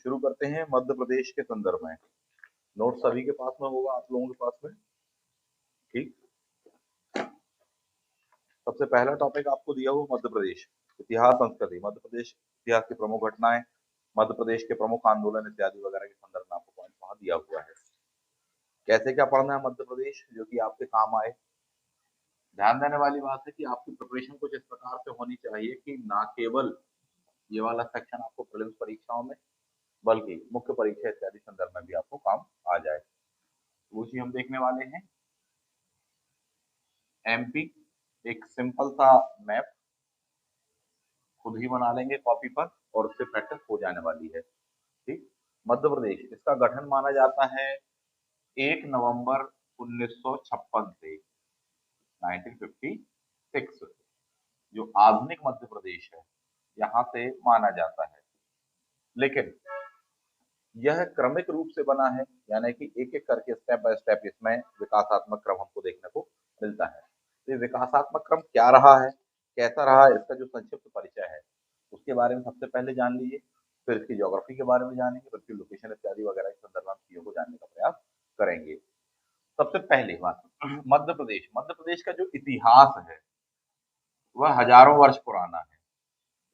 शुरू करते हैं मध्य प्रदेश के संदर्भ में। नोट सभी के पास में होगा, आप लोगों के पास में। ठीक, सबसे पहला टॉपिक आपको दिया हुआ मध्य प्रदेश इतिहास संस्कृति। मध्य प्रदेश इतिहास की प्रमुख घटनाएं, मध्य प्रदेश के प्रमुख आंदोलन इत्यादि वगैरह के संदर्भ में आपको पॉइंट वहां दिया हुआ है। कैसे क्या पढ़ना है मध्य प्रदेश, जो कि आपके काम आए। ध्यान देने वाली बात है कि आपकी प्रिपरेशन कुछ इस प्रकार से होनी चाहिए कि ना केवल ये वाला सेक्शन आपको प्रीलिम्स परीक्षाओं में, बल्कि मुख्य परीक्षा इत्यादि संदर्भ में भी आपको काम आ जाए। वो चीज हम देखने वाले हैं। एमपी, एक सिंपल सा मैप खुद ही बना लेंगे कॉपी पर और उससे प्रैक्टिस हो जाने वाली है। ठीक, मध्य प्रदेश, इसका गठन माना जाता है 1 नवंबर 1956 से 1956, जो आधुनिक मध्य प्रदेश है यहाँ से माना जाता है। लेकिन यह क्रमिक रूप से बना है, यानी कि एक एक करके स्टेप बाय स्टेप इसमें विकासात्मक क्रम हमको देखने को मिलता है। तो ये विकासात्मक क्रम क्या रहा है, कैसा रहा है, इसका जो संक्षिप्त परिचय है उसके बारे में सबसे पहले जान लीजिए। फिर इसकी ज्योग्राफी के बारे में जानेंगे, फिर इसकी लोकेशन इत्यादि वगैरह के संदर्भ में चीजों को जानने का प्रयास करेंगे। सबसे पहले बात, मध्य प्रदेश का जो इतिहास है वह हजारों वर्ष पुराना है।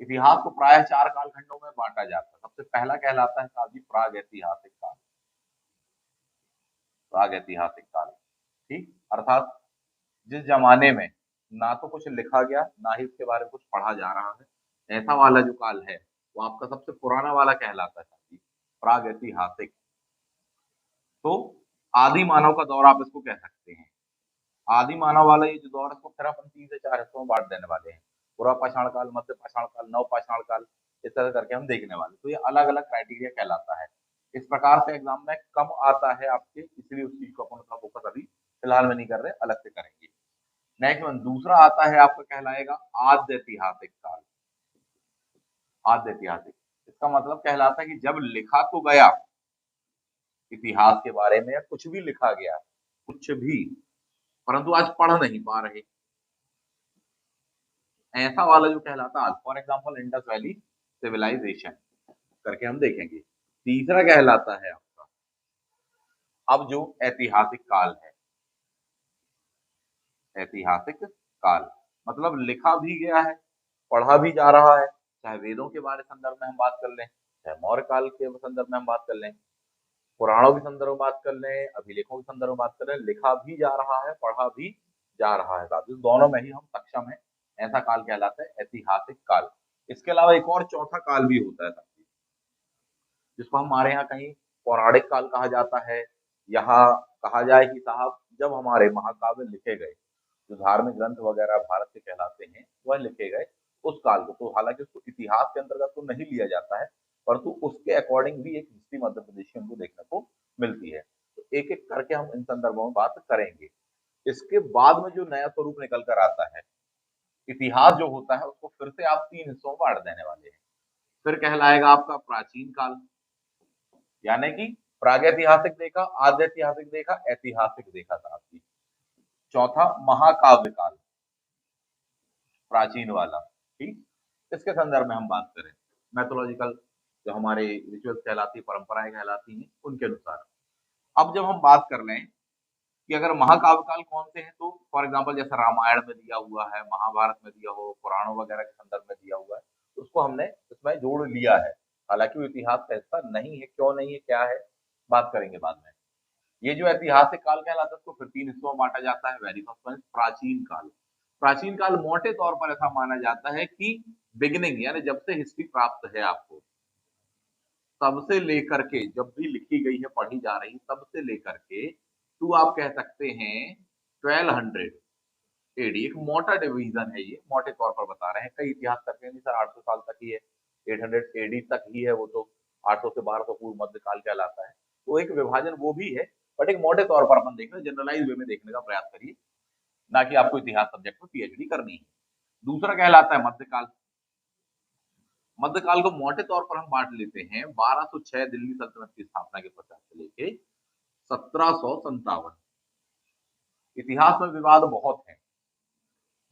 इतिहास को प्राय 4 कालखंडों में बांटा जाता है। सबसे पहला कहलाता है काल, प्राग ऐतिहासिक काल। प्राग ऐतिहासिक काल, ठीक, अर्थात जिस जमाने में ना तो कुछ लिखा गया, ना ही उसके बारे में कुछ पढ़ा जा रहा है, ऐसा वाला जो काल है वो आपका सबसे पुराना वाला कहलाता है, प्राग ऐतिहासिक। तो आदि मानव का दौर आप इसको कह सकते हैं। आदि मानव वाला ये जो दौर है इसको फिर अपन 3 से 4 हिस्सों में बांट देने वाले हैं। पूरा पाषाण काल, मध्य पाषाण काल, नव पाषाण काल, इस तरह करके हम देखने वाले। तो ये अलग अलग क्राइटेरिया कहलाता है। इस प्रकार से एग्जाम में कम आता है आपके, इसलिए उस चीज को अपन उतना फोकस अभी फिलहाल में नहीं कर रहे, अलग से करेंगे। नेक्स्ट वन, दूसरा आता है आपका, कहलाएगा आद्य ऐतिहासिक काल। आद्य ऐतिहासिक, इसका मतलब कहलाता है कि जब लिखा तो गया इतिहास के बारे में, या कुछ भी लिखा गया, कुछ भी, परंतु आज पढ़ नहीं पा रहे, ऐसा वाला जो कहलाता है। For example Indus valley civilization करके हम देखेंगे। तीसरा कहलाता है आपका अब जो ऐतिहासिक काल है। ऐतिहासिक काल मतलब लिखा भी गया है, पढ़ा भी जा रहा है, चाहे वेदों के बारे संदर्भ में हम बात कर लें, चाहे मौर्य काल के संदर्भ में हम बात कर लें, पुराणों के संदर्भ में बात कर लें, अभिलेखों के संदर्भ में बात कर लें, लिखा भी जा रहा है, पढ़ा भी जा रहा है, साथ दोनों में ही हम सक्षम है, ऐसा काल कहलाता है ऐतिहासिक काल। इसके अलावा एक और चौथा काल भी होता है साथी, जिसको हमारे यहाँ कहीं पौराणिक काल कहा जाता है। यहाँ कहा जाए कि साहब जब हमारे महाकाव्य लिखे गए, जो धार्मिक ग्रंथ वगैरह भारत के कहलाते हैं वह लिखे गए उस काल को, तो हालांकि उसको इतिहास के अंतर्गत तो नहीं लिया जाता है, परंतु उसके अकॉर्डिंग भी एक हिस्ट्री मध्य प्रदेश की हमको देखने को मिलती है। तो एक एक करके हम इन संदर्भों में बात करेंगे। इसके बाद में जो नया स्वरूप निकल कर आता है, इतिहास जो होता है उसको फिर से आप 3 हिस्सों में बांट देने वाले हैं। फिर कहलाएगा आपका प्राचीन काल, यानी कि प्रागैतिहासिक देखा, आद्य ऐतिहासिक देखा, ऐतिहासिक देखा था आपकी। चौथा महाकाव्य काल, प्राचीन वाला, ठीक, इसके संदर्भ में हम बात करें। मैथोलॉजिकल जो हमारे रिचुअल्स कहलाती, परंपराएं कहलाती हैं, उनके अनुसार। अब जब हम बात कर लें कि अगर महाकाव्य काल कौन से हैं, तो फॉर एग्जाम्पल जैसे रामायण में दिया हुआ है, महाभारत में दिया हो, पुराणों वगैरह के संदर्भ में दिया हुआ है, उसको हमने इसमें जोड़ लिया है। हालांकि वो इतिहास का हिस्सा नहीं है, क्यों नहीं है, क्या है, बात करेंगे बाद में। ये जो ऐतिहासिक काल कहलाता है उसको फिर 3 हिस्सों में बांटा जाता है। वेरी फर्स्ट वन, प्राचीन काल। प्राचीन काल मोटे तौर पर ऐसा माना जाता है कि बिगिनिंग, यानी जब से हिस्ट्री प्राप्त है आपको, तब से लेकर के, जब भी लिखी गई है, पढ़ी जा रही, तब से लेकर के टू आप कह सकते हैं 1200 एडी, एक मोटा डिवीजन है, ये मोटे तौर पर बता रहे हैं। कई इतिहास करते हैं सर 800 साल तक ही है, 800 एडी तक ही है, वो तो 800 से 1200 पूर्व मध्यकाल कहलाता है। तो एक विभाजन वो भी है, बट एक मोटे तौर पर अपन देख रहे हैं, जनरलाइज वे में देखने का प्रयास करिए, ना कि आपको इतिहास सब्जेक्ट में पीएचडी करनी है। दूसरा कहलाता है मध्यकाल। मध्यकाल को मोटे तौर पर हम बांट लेते हैं 1206 दिल्ली सल्तनत की स्थापना के पश्चात से लेके 1757। इतिहास में विवाद बहुत है,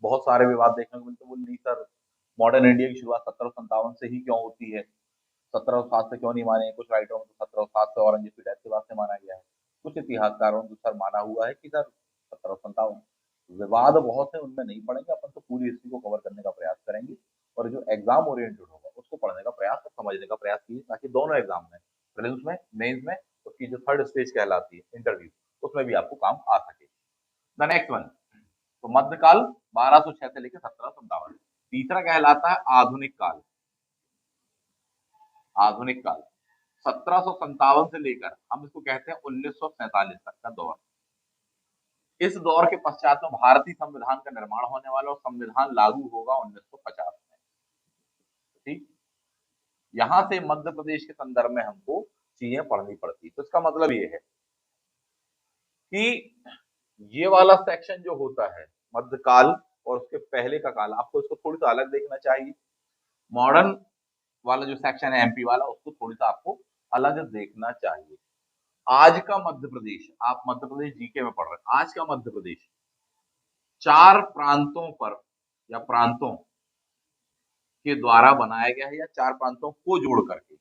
बहुत सारे विवाद देखने को मिलते हैं। नहीं सर, मॉडर्न इंडिया की शुरुआत 1757 से ही क्यों होती है, 1707 से क्यों नहीं माने? कुछ राइटरों में तो 1707 से औरंगजेब की डेथ के बाद से माना गया है, कुछ इतिहासकारों ने सर माना हुआ है कि सर 1757। विवाद बहुत है, उनमें नहीं पढ़ेंगे अपन, तो पूरी हिस्ट्री को कवर करने का प्रयास करेंगे, और जो एग्जाम ओरिएंटेड होगा उसको पढ़ने का प्रयास और समझने का प्रयास कीजिए, ताकि दोनों एग्जाम में, प्रीलिम्स में, मेंस में, उसकी जो थर्ड स्टेज कहलाती है इंटरव्यू, उसमें भी आपको काम आ सके। द नेक्स्ट वन, तो मध्यकाल 1206 से लेकर 1757। तीसरा कहलाता है आधुनिक काल। आधुनिक काल 1757 से लेकर हम इसको कहते हैं 1947 तक का दौर। इस दौर के पश्चात में भारतीय संविधान का निर्माण होने वाला और संविधान लागू होगा 1950 में। ठीक, यहां से मध्य प्रदेश के संदर्भ में हमको चीजें पढ़नी पड़ती, तो इसका मतलब ये है कि ये वाला सेक्शन जो होता है मध्यकाल और उसके पहले का काल, आपको इसको थोड़ी सा अलग देखना चाहिए। मॉडर्न वाला जो सेक्शन है एमपी वाला, उसको थोड़ी सा आपको अलग देखना चाहिए। आज का मध्य प्रदेश, आप मध्य प्रदेश जीके में पढ़ रहे हैं, आज का मध्य प्रदेश 4 प्रांतों पर या प्रांतों के द्वारा बनाया गया है, या 4 प्रांतों को जोड़ करके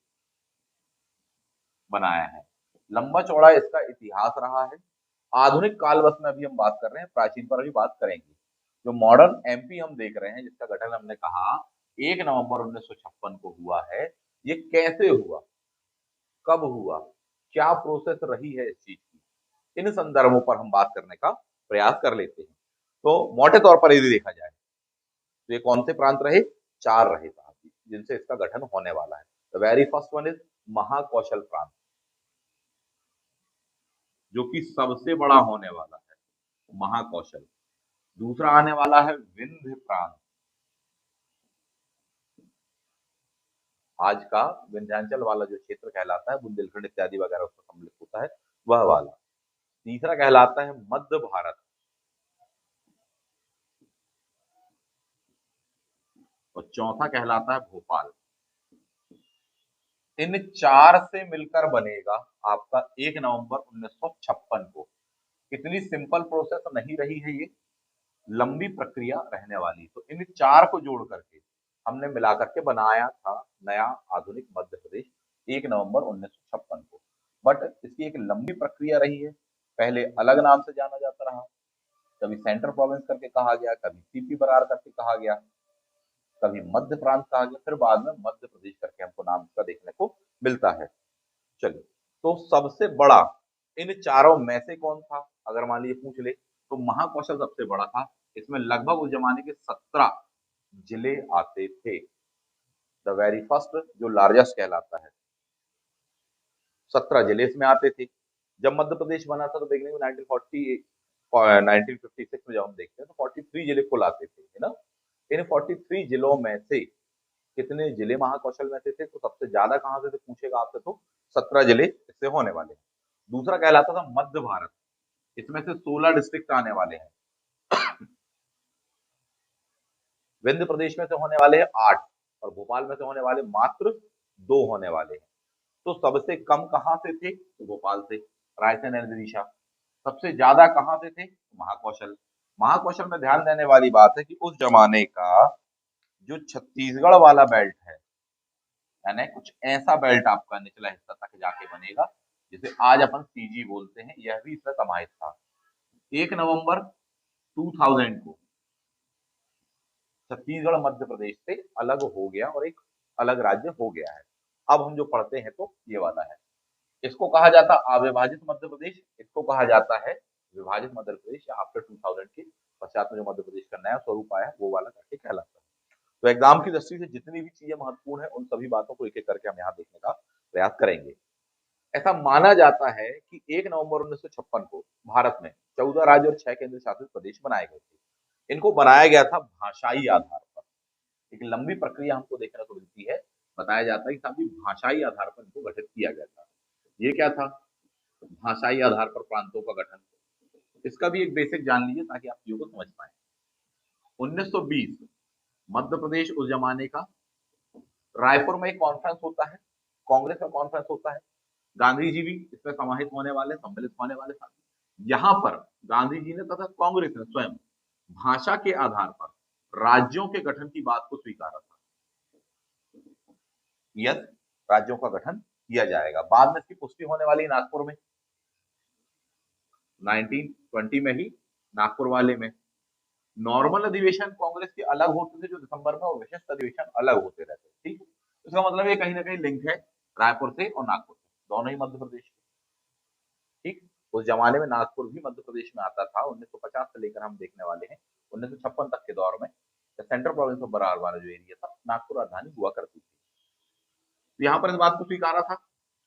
बनाया है। लंबा चौड़ा इसका इतिहास रहा है। आधुनिक काल बस में अभी हम बात कर रहे हैं, प्राचीन पर अभी बात करेंगे। जो मॉडर्न एमपी हम देख रहे हैं, जिसका गठन हमने कहा 1 नवंबर 1956 को हुआ है, ये कैसे हुआ, कब हुआ, क्या प्रोसेस रही है इस चीज की, इन संदर्भों पर हम बात करने का प्रयास कर लेते हैं। तो मोटे तौर पर यदि देखा जाए तो ये कौन से प्रांत रहे? 4 रहे साहब जी, जिनसे इसका गठन होने वाला है। The very first one is Mahakoshal प्रांत, जो कि सबसे बड़ा होने वाला है, महाकौशल। दूसरा आने वाला है विंध्य प्रांत, आज का विंध्याचल वाला जो क्षेत्र कहलाता है, बुंदेलखंड इत्यादि वगैरह उसमें सम्मिलित होता है, वह वाला। तीसरा कहलाता है मध्य भारत, और चौथा कहलाता है भोपाल। इन 4 से मिलकर बनेगा आपका 1 नवंबर 1956 को। इतनी सिंपल प्रोसेस नहीं रही है ये, लंबी प्रक्रिया रहने वाली। तो इन 4 को जोड़ करके हमने मिला करके बनाया था नया आधुनिक मध्य प्रदेश 1 नवंबर 1956 को। बट इसकी एक लंबी प्रक्रिया रही है। पहले अलग नाम से जाना जाता रहा, कभी सेंट्रल प्रोविंस करके कहा गया, कभी सीपी बरार करके कहा गया, कभी मध्य प्रांत कहा गया, फिर बाद में मध्य प्रदेश करके हमको नाम इसका देखने को मिलता है। चलिए, तो सबसे बड़ा इन चारों में से कौन था? अगर मान लीजिए पूछ ले तो महाकौशल सबसे बड़ा था। इसमें लगभग उस जमाने के 17 जिले आते थे। द वेरी फर्स्ट जो लार्जेस्ट कहलाता है, 17 जिले इसमें आते थे। जब मध्य प्रदेश बना था तो बिगनिंग में 1956 में जब हम देखते हैं तो 43 जिले कुल आते थे, है ना। इन 43 जिलों में से कितने जिले महाकौशल में से थे? तो सबसे ज्यादा कहां से थे पूछेगा आपसे तो 17 जिले इससे होने वाले हैं। दूसरा कहलाता था मध्य भारत, इसमें से 16 डिस्ट्रिक्ट आने वाले हैं। विंध्य प्रदेश में से होने वाले हैं 8, और भोपाल में से होने वाले मात्र 2 होने वाले हैं। तो सबसे कम कहां से थे? तो भोपाल से, रायसेन एंड विदिशा। सबसे ज्यादा कहां से थे? महाकौशल। महाकौशल में ध्यान देने वाली बात है कि उस जमाने का जो छत्तीसगढ़ वाला बेल्ट है, यानी कुछ ऐसा बेल्ट आपका निचला हिस्सा तक जाके बनेगा, जिसे आज अपन सीजी बोलते हैं, यह भी इसमें समाहित था। 1 नवंबर 2000 को छत्तीसगढ़ मध्य प्रदेश से अलग हो गया और एक अलग राज्य हो गया है। अब हम जो पढ़ते हैं तो ये वाला है, इसको कहा जाता अविभाजित मध्य प्रदेश, इसको कहा जाता है विभाजित मध्य प्रदेश, या आफ्टर 2000 के पश्चात में जो मध्य प्रदेश का नया स्वरूप आया वो वाला करके कहलाता है। तो एग्जाम की दृष्टि से जितनी भी चीजें महत्वपूर्ण है उन सभी बातों को एक एक करके हम यहाँ देखने का प्रयास करेंगे। ऐसा माना जाता है कि 1 नवंबर 1956 को भारत में 14 राज्य और 6 केंद्र शासित प्रदेश बनाए गए थे। इनको बनाया गया था भाषाई आधार पर। एक लंबी प्रक्रिया हमको देखने को मिलती है। बताया जाता है कि साहब भाषाई आधार पर इनको गठित किया गया था। ये क्या था? भाषाई आधार पर प्रांतों का गठन। इसका भी एक बेसिक जान लीजिए ताकि आप चीजों को समझ पाए। 1920 मध्य प्रदेश उस जमाने का, रायपुर में एक कॉन्फ्रेंस होता है, कांग्रेस का कॉन्फ्रेंस होता है, गांधी जी भी इसमें समाहित होने वाले, सम्मिलित होने वाले साथी। यहाँ पर गांधी जी ने तथा कांग्रेस ने स्वयं भाषा के आधार पर राज्यों के गठन की बात को स्वीकारा था। यस, राज्यों का गठन किया जाएगा। बाद में इसकी पुष्टि होने वाली नागपुर में, 1920 में ही नागपुर वाले में। नॉर्मल अधिवेशन कांग्रेस के अलग होते थे जो दिसंबर में, और विशिष्ट अधिवेशन अलग होते रहते थे। ठीक है, इसका मतलब ये कहीं ना कहीं लिंक है रायपुर से और नागपुर से, दोनों ही मध्य प्रदेश के। ठीक, उस जमाने में नागपुर भी मध्य प्रदेश में आता था। 1950 से लेकर हम देखने वाले हैं 1956 तक के दौर में सेंट्रल प्रोविंस ऑफ बरार वाला जो एरिया था, नागपुर राजधानी हुआ करती थी। तो यहाँ पर इस बात को स्वीकारा था।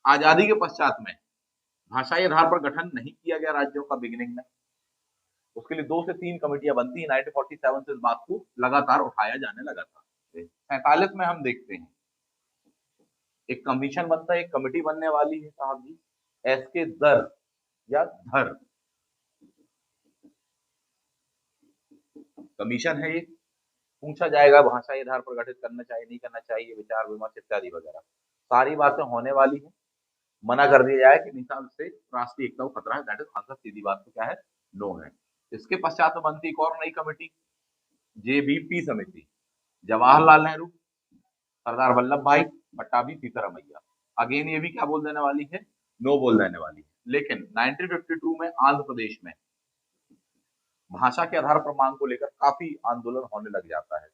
आजादी के पश्चात में भाषाई आधार पर गठन नहीं किया गया राज्यों का बिगिनिंग में। उसके लिए 2 से 3 कमेटियां बनती है। 1947 से इस बात को लगातार उठाया जाने लगा था। 47 में हम देखते हैं एक कमीशन बनता है, एक कमेटी बनने वाली है साहब जी, एस के दर या धर कमीशन है। ये पूछा जाएगा भाषाई आधार पर गठित करना चाहिए नहीं करना चाहिए, विचार विमर्श इत्यादि वगैरह सारी बातें होने वाली है। मना कर दिया जाए कि निशान से राष्ट्रीय एकता को खतरा है, दैट इज आंसर, सीधी बात तो क्या है, नो है। इसके पश्चात बनती एक और नई कमेटी, जेबीपी समिति, जवाहरलाल नेहरू, सरदार वल्लभ भाई पट्टाभी, सीतारामैया। अगेन ये भी क्या बोल देने वाली है, नो बोल देने वाली है। लेकिन 1952 में आंध्र प्रदेश में भाषा के आधार पर मांग को लेकर काफी आंदोलन होने लग जाता है।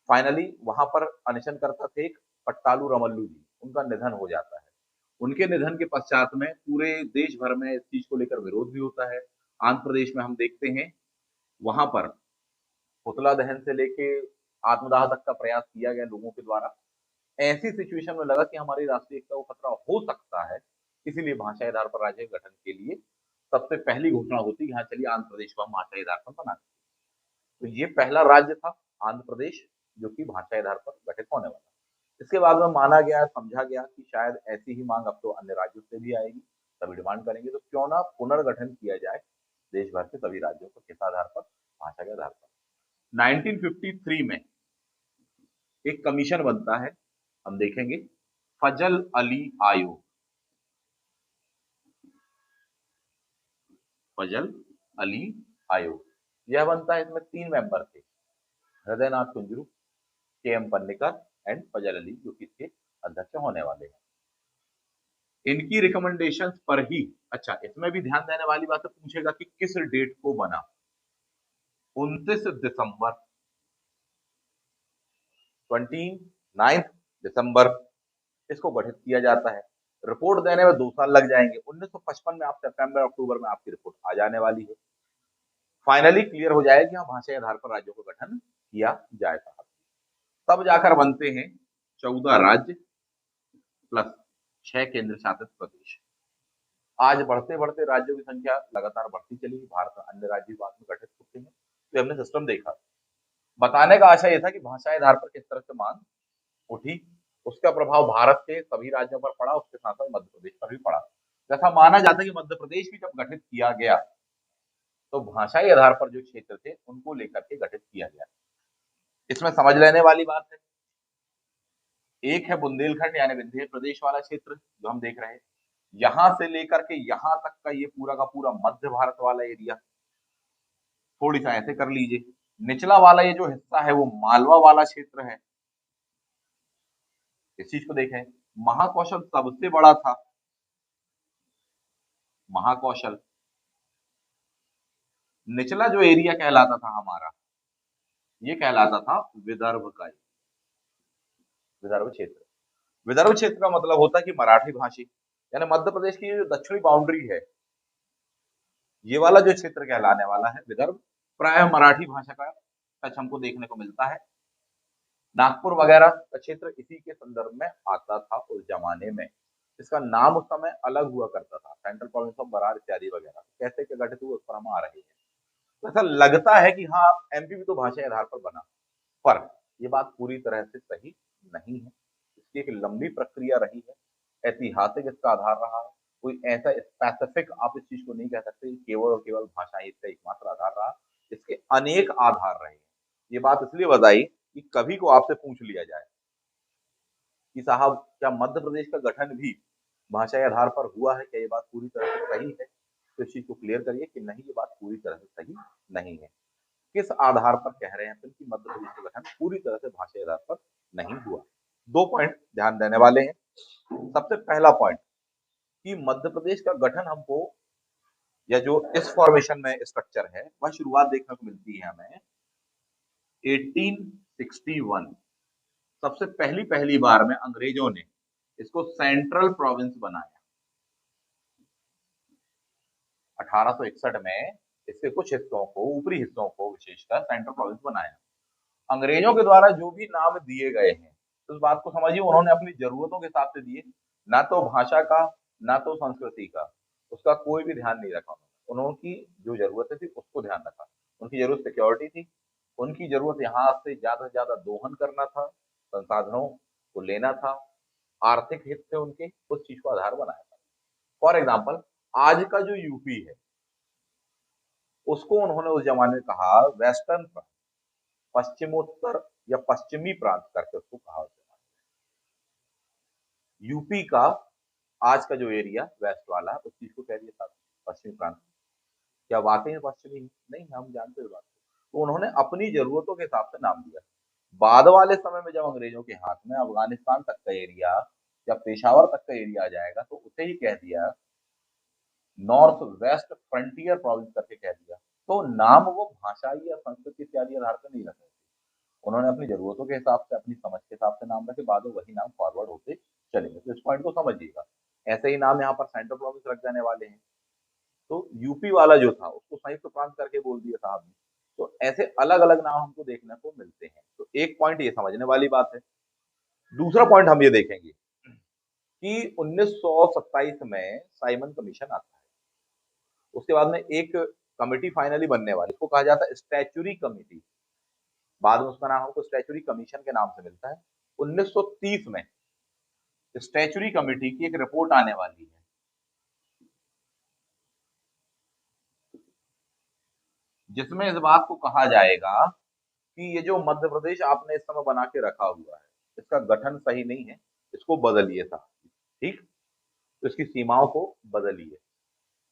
फाइनली वहां पर अनशन करता थे एक पट्टालू रमल्लू जी, उनका निधन हो जाता है। उनके निधन के पश्चात में पूरे देश भर में इस चीज को लेकर विरोध भी होता है। आंध्र प्रदेश में हम देखते हैं वहां पर पुतला दहन से लेके आत्मदाह तक का प्रयास किया गया लोगों के द्वारा। ऐसी सिचुएशन में लगा कि हमारी राष्ट्रीय एकता को खतरा हो सकता है, इसीलिए भाषाई आधार पर राज्य गठन के लिए सबसे पहली घोषणा होती है, हाँ चलिए आंध्र प्रदेश को हम भाषाई आधार पर बना। तो ये पहला राज्य था आंध्र प्रदेश जो कि भाषाई आधार पर गठित होने वाला। इसके बाद में माना गया, समझा गया कि शायद ऐसी ही मांग अब तो अन्य राज्यों से भी आएगी, सभी डिमांड करेंगे, तो क्यों ना पुनर्गठन किया जाए देश भर के सभी राज्यों को, किस आधार पर, भाषा के आधार पर। 1953 में एक कमीशन बनता है, हम देखेंगे फजल अली आयोग। फजल अली आयोग यह बनता है, इसमें 3 मेंबर थे, हृदयनाथ कुंजरू, के एम पन्नेकर एंड फजल अली, जो कि इसके अध्यक्ष होने वाले हैं। इनकी रिकमेंडेशंस पर ही, अच्छा इसमें भी ध्यान देने वाली बात है, पूछेगा कि किस डेट को बना, 29 दिसंबर, 29 दिसंबर इसको गठित किया जाता है। रिपोर्ट देने में 2 साल लग जाएंगे। 1955 में आप सितंबर अक्टूबर में आपकी रिपोर्ट आ जाने वाली है। फाइनली क्लियर हो जाएगी हाँ भाषाई आधार पर राज्यों का गठन किया जाएगा। तब जाकर बनते हैं 14 राज्य प्लस 6 केंद्र शासित प्रदेश। आज बढ़ते बढ़ते राज्यों की संख्या लगातार बढ़ती चली, भारत में अन्य राज्य बाद में गठित होते हैं। तो हमने सिस्टम देखा। बताने का आशा यह था कि भाषाई आधार पर किस तरह से मांग उठी, उसका प्रभाव भारत के सभी राज्यों पर पड़ा, उसके साथ साथ मध्य प्रदेश पर भी पड़ा। जैसा माना जाता है कि मध्य प्रदेश भी जब गठित किया गया तो भाषाई आधार पर जो क्षेत्र थे उनको लेकर के गठित किया गया। इसमें समझ लेने वाली बात है, एक है बुंदेलखंड यानी विंध्य प्रदेश वाला क्षेत्र जो हम देख रहे हैं, यहां से लेकर के यहां तक का ये पूरा का पूरा मध्य भारत वाला एरिया, थोड़ी सा ऐसे कर लीजिए। निचला वाला ये जो हिस्सा है वो मालवा वाला क्षेत्र है। इस चीज को देखें, महाकौशल सबसे बड़ा था, महाकौशल। निचला जो एरिया कहलाता था हमारा, ये कहलाता था विदर्भ का, विदर्भ क्षेत्र। विदर्भ क्षेत्र का मतलब होता है कि मराठी भाषी, यानी मध्य प्रदेश की जो दक्षिणी बाउंड्री है, ये वाला जो क्षेत्र कहलाने वाला है विदर्भ, प्राय मराठी भाषा का टच हमको देखने को मिलता है। नागपुर वगैरह का क्षेत्र इसी के संदर्भ में आता था उस जमाने में। इसका नाम उस समय अलग हुआ करता था, सेंट्रल प्रोविंस ऑफ बरार इत्यादि वगैरह। कैसे क्या गठित हुआ उस पर हम आ रहे हैं। तो ऐसा लगता है कि हाँ एमपी भी तो भाषा आधार पर बना, पर ये बात पूरी तरह से सही नहीं है। इसकी एक लंबी प्रक्रिया रही है, ऐतिहासिक इसका आधार रहा है। कोई ऐसा स्पेसिफिक आप इस चीज को नहीं कह सकते केवल और केवल भाषा ही इसका एकमात्र आधार रहा, इसके अनेक आधार रहे। ये बात इसलिए बताई कि कभी को आपसे पूछ लिया जाए कि साहब क्या मध्य प्रदेश का गठन भी भाषाई आधार पर हुआ है, क्या ये बात पूरी तरह से सही है, तो इस चीज को क्लियर करिए कि नहीं, ये बात पूरी तरह से सही नहीं है। किस आधार पर कह रहे हैं फिर कि मध्य प्रदेश का गठन पूरी तरह से भाषाई आधार पर नहीं हुआ। दो पॉइंट ध्यान देने वाले हैं। सबसे पहला पॉइंट कि मध्य प्रदेश का गठन हमको, या जो इस फॉर्मेशन में स्ट्रक्चर है, वह शुरुआत देखने को मिलती है हमें 1861। सबसे पहली पहली बार में अंग्रेजों ने इसको सेंट्रल प्रोविंस बनाया। 1861 में इसके कुछ हिस्सों को, ऊपरी हिस्सों को विशेषकर सेंट्रल प्रोविंस बनाया। अंग्रेजों के द्वारा जो भी नाम दिए गए हैं, तो इस बात को समझिए, उन्होंने अपनी जरूरतों के हिसाब से दिए, ना तो भाषा का, ना तो संस्कृति का, उसका कोई भी ध्यान नहीं रखा। उनकी जो जरूरतें थी उसको ध्यान रखा। उनकी जरूरत सिक्योरिटी थी, उनकी जरूरत यहाँ से ज्यादा दोहन करना था, संसाधनों को लेना था, आर्थिक हित थे उनके, उस चीज को आधार बनाया था। फॉर एग्जाम्पल, आज का जो यूपी है, उसको उन्होंने उस जमाने में कहा वेस्टर्न, पश्चिमोत्तर या पश्चिमी प्रांत करके उसको कहा। यूपी का आज का जो एरिया वेस्ट वाला, उस चीज को कह दिया था पश्चिमी प्रांत। क्या वाकई में पश्चिमी? नहीं, हम जानते हैं बात। तो उन्होंने अपनी जरूरतों के हिसाब से नाम दिया। बाद वाले समय में जब अंग्रेजों के हाथ में अफगानिस्तान तक का एरिया या पेशावर तक का एरिया आ जाएगा, तो उसे ही कह दिया नॉर्थ वेस्ट फ्रंटियर प्रोविंस करके कह दिया। तो नाम वो भाषा या संस्कृति इत्यादि आधार पर नहीं रखे। उन्होंने अपनी जरूरतों के हिसाब से, अपनी समझ के हिसाब से नाम रखे, बाद में वही नाम फॉरवर्ड होते चलेंगे। तो इस पॉइंट को समझिएगा। ऐसे ही नाम यहाँ पर सेंट्रल प्रोविंस रख जाने वाले हैं। तो यूपी वाला जो था उसको संयुक्त प्रांत करके बोल दिया साहब ने। तो ऐसे अलग अलग नाम हमको देखने को मिलते हैं। तो एक पॉइंट ये समझने वाली बात है। दूसरा पॉइंट हम ये देखेंगे कि 1927 में साइमन कमीशन आता है। उसके बाद में एक कमेटी फाइनली बनने वाली, उसको कहा जाता है स्टैचुरी कमेटी। बाद में उसका नाम हमको स्टैचुरी कमीशन के नाम से मिलता है। 1930 में स्टैचुरी कमेटी की एक रिपोर्ट आने वाली है, जिसमें इस बात को कहा जाएगा कि ये जो मध्य प्रदेश आपने इस समय बना के रखा हुआ है, इसका गठन सही नहीं है, इसको बदलिए था। ठीक, तो इसकी सीमाओं को बदलिए।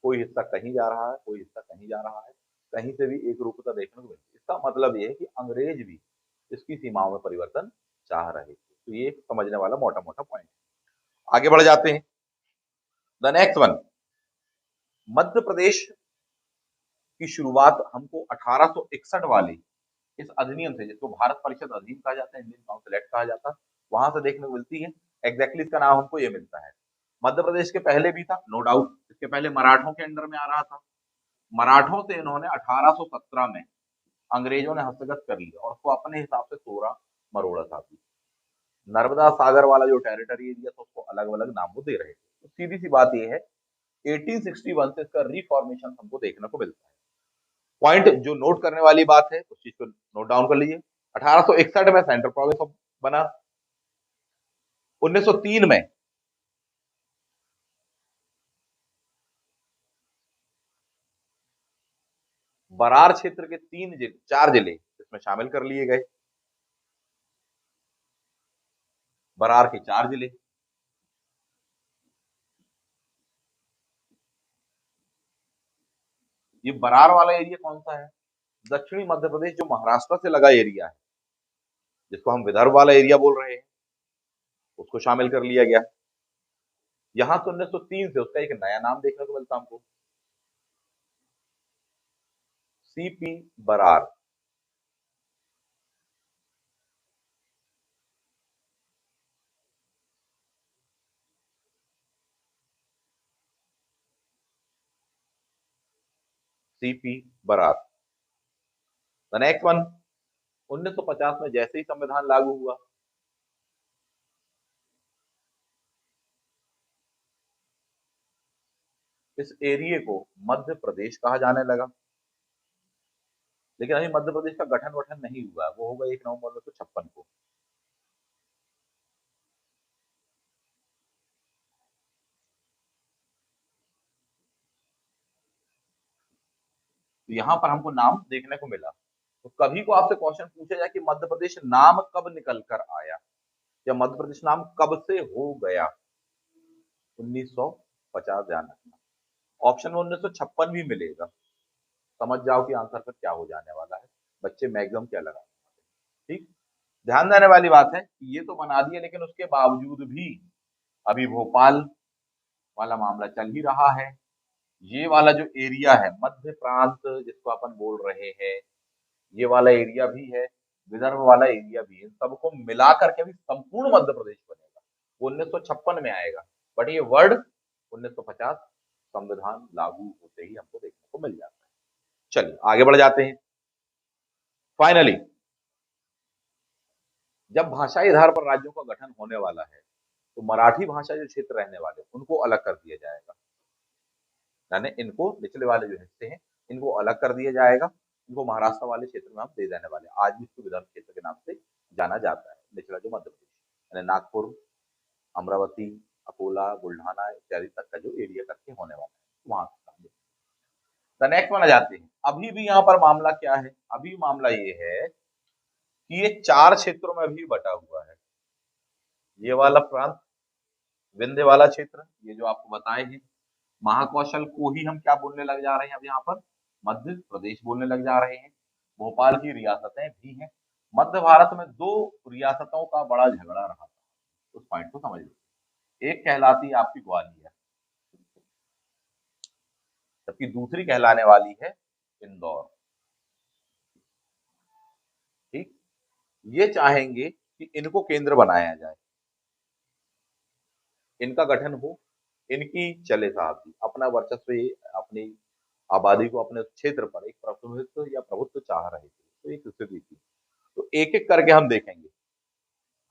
कोई हिस्सा कहीं जा रहा है, कोई हिस्सा कहीं जा रहा है, कहीं से भी एक रूपता देखने को मिलती है। इसका मतलब ये है कि अंग्रेज भी इसकी सीमाओं में परिवर्तन चाह रहे थे। तो ये एक समझने वाला मोटा मोटा पॉइंट है। आगे बढ़ जाते हैं। The next one, Madhya Pradesh की शुरुआत हमको 1861 वाले इस अधिनियम से, जिसको भारत परिषद अधिनियम कहा जाता है, इंडियन काउंसिल एक्ट कहा जाता है, वहां से देखने को मिलती है। एग्जैक्टली इसका नाम हमको ये मिलता है। मध्य प्रदेश के पहले भी था, नो डाउट। इसके पहले मराठों के अंडर में आ रहा था। मराठों से इन्होंने 1817 में अंग्रेजों ने हस्तगत कर लिया और उसको अपने हिसाब से तोड़ा मरोड़ा था। नर्मदा सागर वाला जो टेरिटरी एरिया था, उसको अलग अलग नाम वो दे रहे थे। तो सीधी सी बात यह है, 1861 से इसका रिफॉर्मेशन हमको देखने को मिलता है। पॉइंट जो नोट करने वाली बात है, उस चीज को नोट डाउन कर लीजिए। 1861 में सेंट्रल प्रोविंस बना। 1903 में बरार क्षेत्र के 4 जिले इसमें शामिल कर लिए गए। बरार के 4 जिले, ये बरार वाला एरिया कौन सा है? दक्षिणी मध्य प्रदेश, जो महाराष्ट्र से लगा एरिया है, जिसको हम विदर्भ वाला एरिया बोल रहे हैं, उसको शामिल कर लिया गया। यहां से 1903 से उसका एक नया नाम देखने को मिलता हमको, CP Berar. CP Berar. The next one, 1950 में जैसे ही संविधान लागू हुआ, इस एरिया को मध्य प्रदेश कहा जाने लगा। लेकिन अभी मध्य प्रदेश का गठन वठन नहीं हुआ, वो होगा 1 नवंबर 1956 को। तो यहाँ पर हमको नाम देखने को मिला। तो कभी को आपसे क्वेश्चन पूछा जाए कि मध्य प्रदेश नाम कब निकल कर आया, या मध्य प्रदेश नाम कब से हो गया, 1950 ध्यान रखना। ऑप्शन में 1956 भी मिलेगा। समझ जाओ कि आंसर पर क्या हो जाने वाला है, बच्चे मैक्सिमम क्या लगा। ठीक, ध्यान देने वाली बात है कि ये तो बना दिया, लेकिन उसके बावजूद भी अभी भोपाल वाला मामला चल ही रहा है। ये वाला जो एरिया है मध्य प्रांत जिसको अपन बोल रहे हैं, ये वाला एरिया भी है, विदर्भ वाला एरिया भी है, इन सबको मिला करके भी संपूर्ण मध्य प्रदेश बनेगा। वो 1956 में आएगा, बट ये वर्ड 1950 संविधान लागू होते ही हमको देखने को मिल जाता है। चलिए आगे बढ़ जाते हैं। फाइनली जब भाषाई आधार पर राज्यों का गठन होने वाला है, तो मराठी भाषा जो क्षेत्र रहने वाले उनको अलग कर दिया जाएगा, यानी इनको निचले वाले जो हिस्से हैं इनको अलग कर दिया जाएगा। इनको महाराष्ट्र वाले क्षेत्र में हम दे देने वाले, आज भी इसको विदर्भ क्षेत्र के नाम से जाना जाता है, निचला जो मध्य प्रदेश यानी नागपुर, अमरावती, अकोला, बुल्ढाना इत्यादि तक का जो एरिया करके होने वाला है वहां। द नेक्स्ट वन आ जाते हैं। अभी भी यहाँ पर मामला क्या है, अभी मामला ये है कि ये 4 क्षेत्रों में भी बटा हुआ है। ये वाला प्रांत विंध्य वाला क्षेत्र, ये जो आपको बताए हैं, महाकौशल को ही हम क्या बोलने लग जा रहे हैं अब यहाँ पर, मध्य प्रदेश बोलने लग जा रहे हैं। भोपाल की रियासतें भी हैं। मध्य भारत में 2 रियासतों का बड़ा झगड़ा रहा था, उस पॉइंट को समझ लीजिए। एक कहलाती है आपकी ग्वालियर, जबकि दूसरी कहलाने वाली है इंदौर। ठीक, ये चाहेंगे कि इनको केंद्र बनाया जाए, इनका गठन हो, इनकी चले साहब जी, अपना वर्चस्व, अपनी आबादी को अपने क्षेत्र पर एक प्रतिनिधित्व या प्रभुत्व चाह रहे थे, तो एक स्थिति थी। तो एक एक करके हम देखेंगे।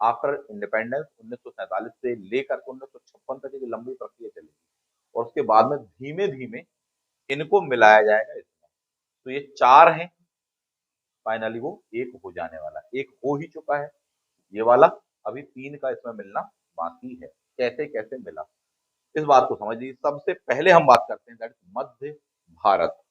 आफ्टर इंडिपेंडेंस 1947 से लेकर 1956 तक एक लंबी प्रक्रिया चलेगी, और उसके बाद में धीमे धीमे इनको मिलाया जाएगा इसमें। तो ये 4 हैं, फाइनली वो एक हो जाने वाला है, एक हो ही चुका है ये वाला, अभी 3 का इसमें मिलना बाकी है। कैसे कैसे मिला, इस बात को समझ लीजिए। सबसे पहले हम बात करते हैं दैट मध्य भारत।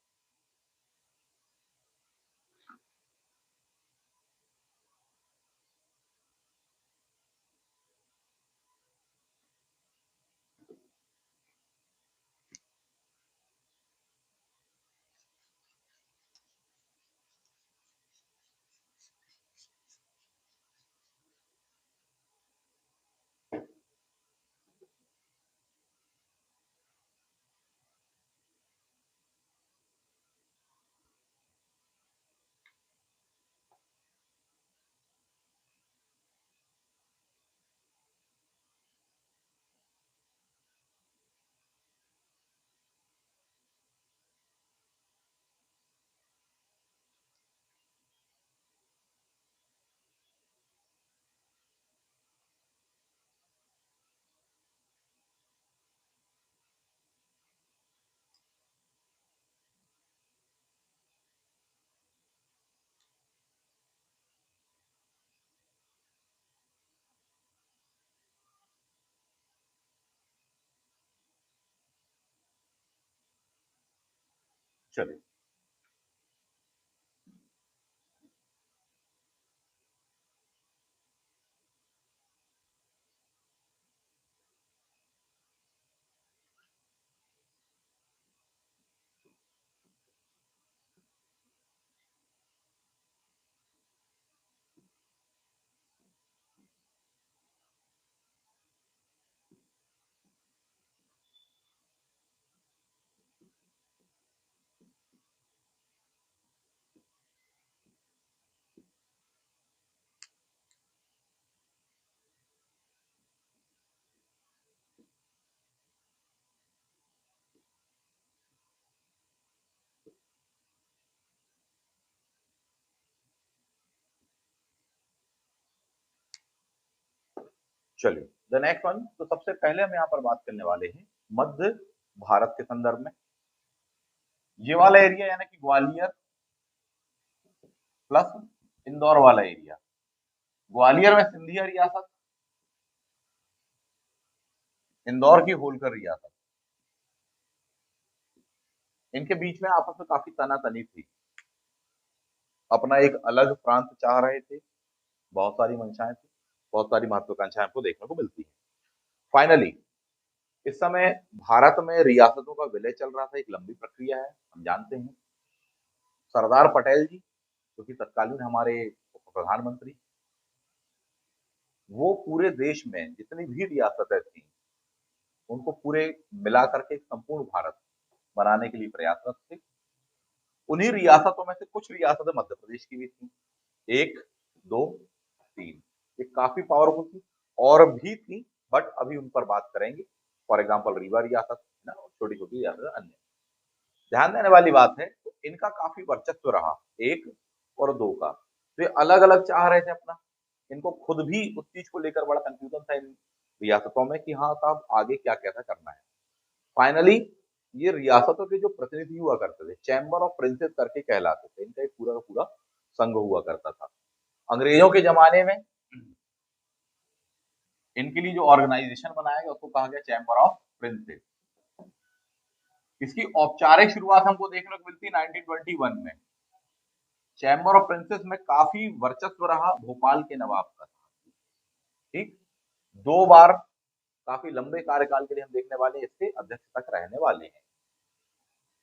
चलिए चलिए द नेक्स्ट वन। तो सबसे पहले हम यहाँ पर बात करने वाले हैं मध्य भारत के संदर्भ में। ये वाला एरिया यानी कि ग्वालियर प्लस इंदौर वाला एरिया, ग्वालियर में सिंधिया रियासत, इंदौर की होलकर रियासत, इनके बीच में आपस में काफी तनातनी थी, अपना एक अलग प्रांत चाह रहे थे, बहुत सारी मंशाएं थी, बहुत सारी महत्वाकांक्षाएं आपको देखने को मिलती है। फाइनली इस समय भारत में रियासतों का विलय चल रहा था, एक लंबी प्रक्रिया है, हम जानते हैं। सरदार पटेल जी जो कि तत्कालीन हमारे प्रधानमंत्री, वो पूरे देश में जितनी भी रियासतें थी उनको पूरे मिला करके एक संपूर्ण भारत बनाने के लिए प्रयासरत थे। उन्हीं रियासतों में से कुछ रियासतें मध्य प्रदेश की भी थी, एक, दो, तीन। ये काफी पावरफुल थी और भी थी, बट अभी उन पर बात करेंगे। फॉर एग्जाम्पल रीवा रियासत है ना, छोटी छोटी रियासत अन्य। ध्यान देने वाली बात है तो इनका काफी वर्चस्व रहा, एक और दो का। तो ये अलग अलग चाह रहे थे अपना, इनको खुद भी उस चीज को लेकर बड़ा कंफ्यूजन था इन रियासतों में कि हाँ साहब आगे क्या कैसा करना है। फाइनली ये रियासतों के जो प्रतिनिधि हुआ करते थे, चैम्बर ऑफ प्रिंसेस करके कहलाते थे, इनका एक पूरा का पूरा संघ हुआ करता था। अंग्रेजों के जमाने में इनके लिए जो ऑर्गेनाइजेशन बनाया गया उसको कहा गया चैम्बर ऑफ प्रिंसेस। इसकी औपचारिक शुरुआत हमको देखने को मिलती है 1921 में। चैम्बर ऑफ प्रिंसेस में काफी वर्चस्व रहा भोपाल के नवाब का। ठीक, दो बार काफी लंबे कार्यकाल के लिए हम देखने वाले इसके अध्यक्ष तक रहने वाले हैं।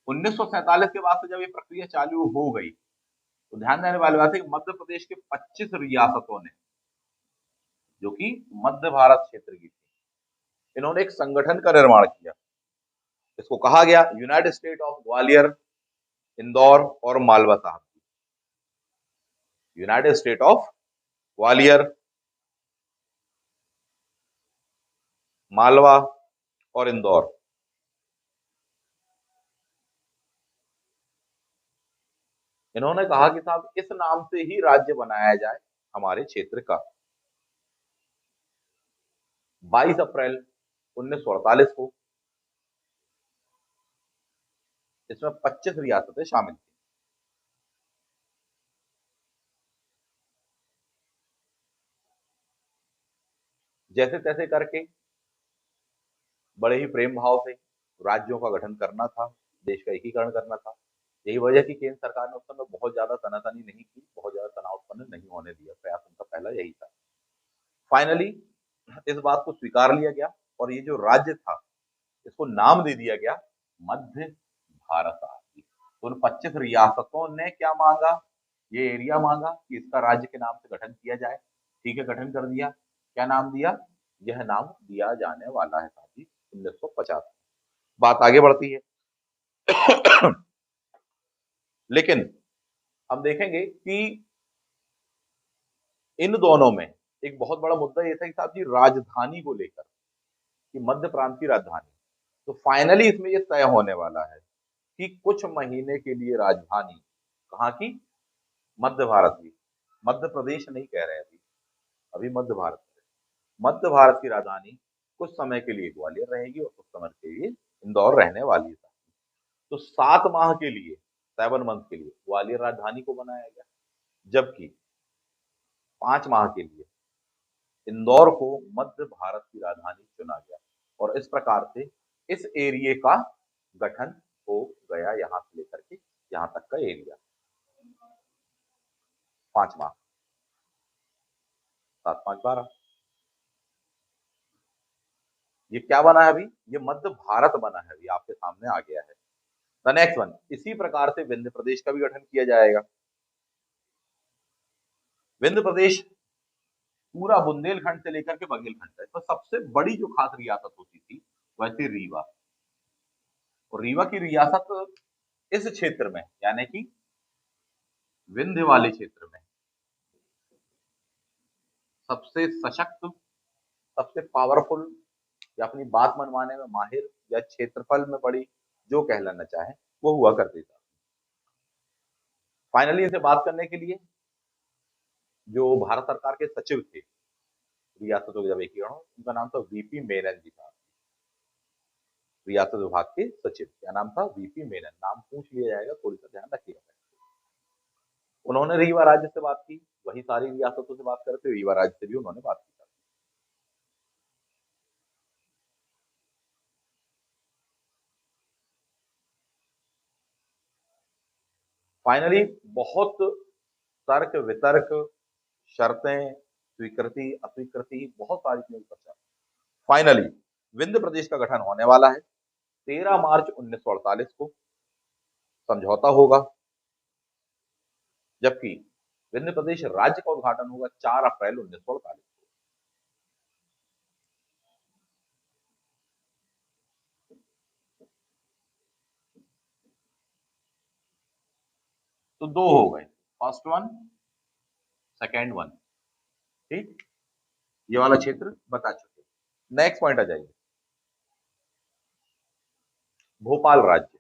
1947 के बाद से जब ये प्रक्रिया चालू हो गई तो ध्यान देने वाली बात है कि मध्य प्रदेश के 25 रियासतों ने, जो कि मध्य भारत क्षेत्र की थी, इन्होंने एक संगठन का निर्माण किया। इसको कहा गया United state of Gwalior, Indore और मालवा साहब। United state of Gwalior, Malwa और इंदौर। इन्होंने कहा कि साहब इस नाम से ही राज्य बनाया जाए हमारे क्षेत्र का। 22 अप्रैल 1948 को इसमें 25 रियासतें शामिल थी। जैसे तैसे करके बड़े ही प्रेम भाव से राज्यों का गठन करना था, देश का एकीकरण करना था। यही वजह की केंद्र सरकार ने उस समय बहुत ज्यादा तनातनी नहीं की, बहुत ज्यादा तनाव उत्पन्न नहीं होने दिया। प्रयास उनका पहला यही था। फाइनली इस बात को स्वीकार लिया गया और ये जो राज्य था इसको नाम दे दिया गया मध्य भारत आदि। तो उन 25 रियासतों ने क्या मांगा, ये एरिया मांगा कि इसका राज्य के नाम से गठन किया जाए। ठीक है, गठन कर दिया। क्या नाम दिया, यह नाम दिया जाने वाला है साथी 1950। बात आगे बढ़ती है। लेकिन हम देखेंगे कि इन दोनों में एक बहुत बड़ा मुद्दा ये था कि साहब जी राजधानी को लेकर, कि मध्य प्रांत की राजधानी। तो फाइनली इसमें ये तय होने वाला है कि कुछ महीने के लिए राजधानी कहाँ की, मध्य भारत की। मध्य प्रदेश नहीं कह रहे अभी, अभी मध्य भारत। मध्य भारत की राजधानी कुछ समय के लिए ग्वालियर रहेगी और कुछ समय के लिए इंदौर रहने वाली है। तो 7 माह के लिए, 7 मंथ के लिए ग्वालियर राजधानी को बनाया गया, जबकि 5 माह के लिए इंदौर को मध्य भारत की राजधानी चुना गया। और इस प्रकार से इस एरिया का गठन हो गया, यहां से लेकर के यहां तक का एरिया। 5 माह, 7, 5, 12। ये क्या बना है अभी, ये मध्य भारत बना है, अभी आपके सामने आ गया है। द नेक्स्ट वन, इसी प्रकार से विंध्य प्रदेश का भी गठन किया जाएगा। विंध्य प्रदेश पूरा बुंदेलखंड से लेकर के बघेलखंड तक, तो सबसे बड़ी जो खास रियासत होती थी वह थी रीवा। और रीवा की रियासत इस क्षेत्र में यानी कि विंध्य वाले क्षेत्र में सबसे सशक्त, सबसे पावरफुल, या अपनी बात मनवाने में माहिर, या क्षेत्रफल में बड़ी, जो कहलाना चाहे वो हुआ करती था। फाइनली इनसे बात करने के लिए जो भारत सरकार के सचिव थे रियासतों के जब एकीकरण, उनका नाम था वीपी मेनन जी था। रियासत विभाग के सचिव, क्या नाम था, वीपी मेनन। नाम पूछ लिया जाएगा, थोड़ी सा ध्यान रखिएगा। उन्होंने रीवा राज्य से बात की, वही सारी रियासतों से बात करते, रीवा राज्य से भी उन्होंने बात की। फाइनली बहुत तर्क वितर्क, शर्तें, स्वीकृति अस्वीकृति, बहुत सारी चीजों पर चर्चा। फाइनली विंध्य प्रदेश का गठन होने वाला है 13 मार्च 1948 को, समझौता होगा। जबकि विंध्य प्रदेश राज्य का उद्घाटन होगा 4 अप्रैल 1948 को। तो दो हो गए, फर्स्ट वन, सेकेंड वन। ठीक, ये वाला क्षेत्र बता चुके। नेक्स्ट पॉइंट आ जाइए, भोपाल राज्य।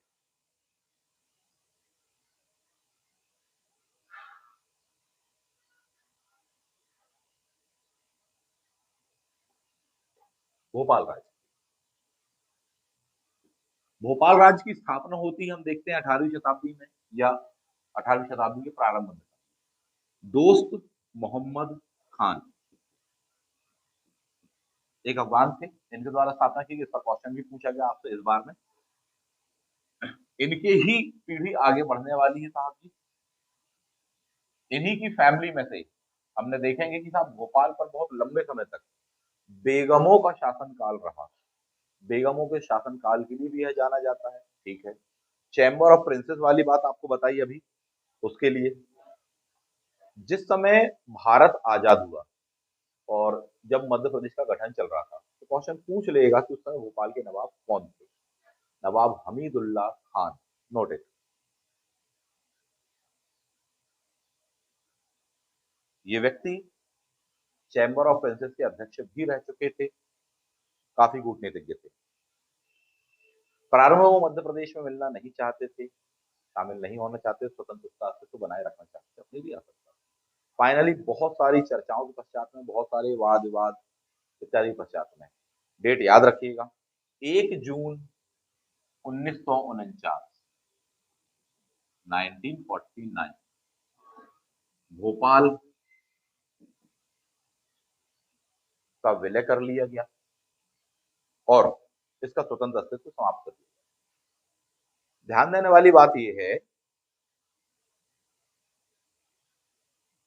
भोपाल राज्य, भोपाल राज्य की स्थापना होती है, हम देखते हैं 18वीं शताब्दी में या 18वीं शताब्दी के प्रारंभ में। दोस्त मोहम्मद खान एक अफगान थे, इनके द्वारा स्थापना की गई। इसका क्वेश्चन भी पूछा गया आपसे इस बार में। इनके ही पीढ़ी आगे बढ़ने वाली है साहब जी। इन्हीं की फैमिली में से हमने देखेंगे कि साहब भोपाल पर बहुत लंबे समय तक बेगमों का शासनकाल रहा। बेगमों के शासनकाल के लिए भी यह जाना जाता है। ठीक है, चैम्बर ऑफ प्रिंसेस वाली बात आपको बताई अभी, उसके लिए जिस समय भारत आजाद हुआ और जब मध्य प्रदेश का गठन चल रहा था, तो क्वेश्चन पूछ लेगा कि उस समय भोपाल के नवाब कौन थे। नवाब हमीदुल्ला खान, नोटेड। ये व्यक्ति चैम्बर ऑफ प्रिंसेस के अध्यक्ष भी रह चुके थे, काफी कूटनीतिज्ञ थे। प्रारंभ में वो मध्य प्रदेश में मिलना नहीं चाहते थे, शामिल नहीं होना चाहते, स्वतंत्रता अस्तित्व बनाए रखना चाहते, अपनी भी आ सकता। फाइनली बहुत सारी चर्चाओं के पश्चात में, बहुत सारे वाद विवाद इत्यादि पश्चात में, डेट याद रखिएगा, 1 जून 1949, 1949 भोपाल का विलय कर लिया गया और इसका स्वतंत्र अस्तित्व समाप्त कर दिया। ध्यान देने वाली बात यह है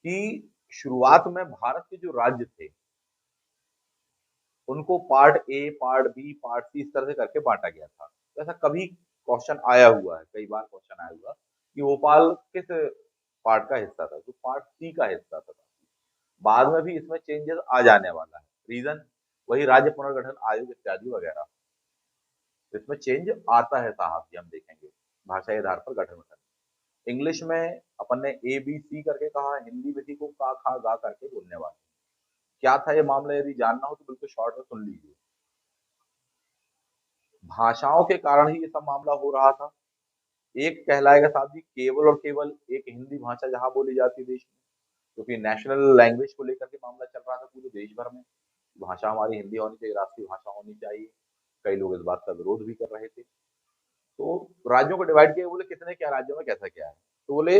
कि शुरुआत में भारत के जो राज्य थे उनको part A, part B, part C इस तरह से करके बांटा गया था। तो ऐसा कभी क्वेश्चन आया हुआ है, कई बार क्वेश्चन आया हुआ कि भोपाल किस पार्ट का हिस्सा था, तो पार्ट सी का हिस्सा था। बाद में भी इसमें चेंजेस आ जाने वाला है। रीजन वही राज्य पुनर्गठन आयोग इत्यादि वगैरह, इसमें चेंज आता है साहब जी, हम देखेंगे भाषाई आधार पर गठन गठन। इंग्लिश में अपन ने ए बी सी करके कहा, हिंदी में को का खा गा करके बोलने वाले। क्या था ये मामला, यदि जानना हो तो बिल्कुल शॉर्ट में सुन लीजिए। भाषाओं के कारण ही ये सब मामला हो रहा था। एक कहलाएगा साहब जी केवल और केवल एक हिंदी भाषा जहां बोली जाती है देश में, क्योंकि नेशनल लैंग्वेज को लेकर के मामला चल रहा था पूरे देश भर में। भाषा हमारी हिंदी होनी चाहिए, राष्ट्रीय भाषा होनी चाहिए। कई लोग इस बात का विरोध भी कर रहे थे। तो राज्यों को डिवाइड किया, बोले कितने क्या राज्यों में कैसा क्या है, तो बोले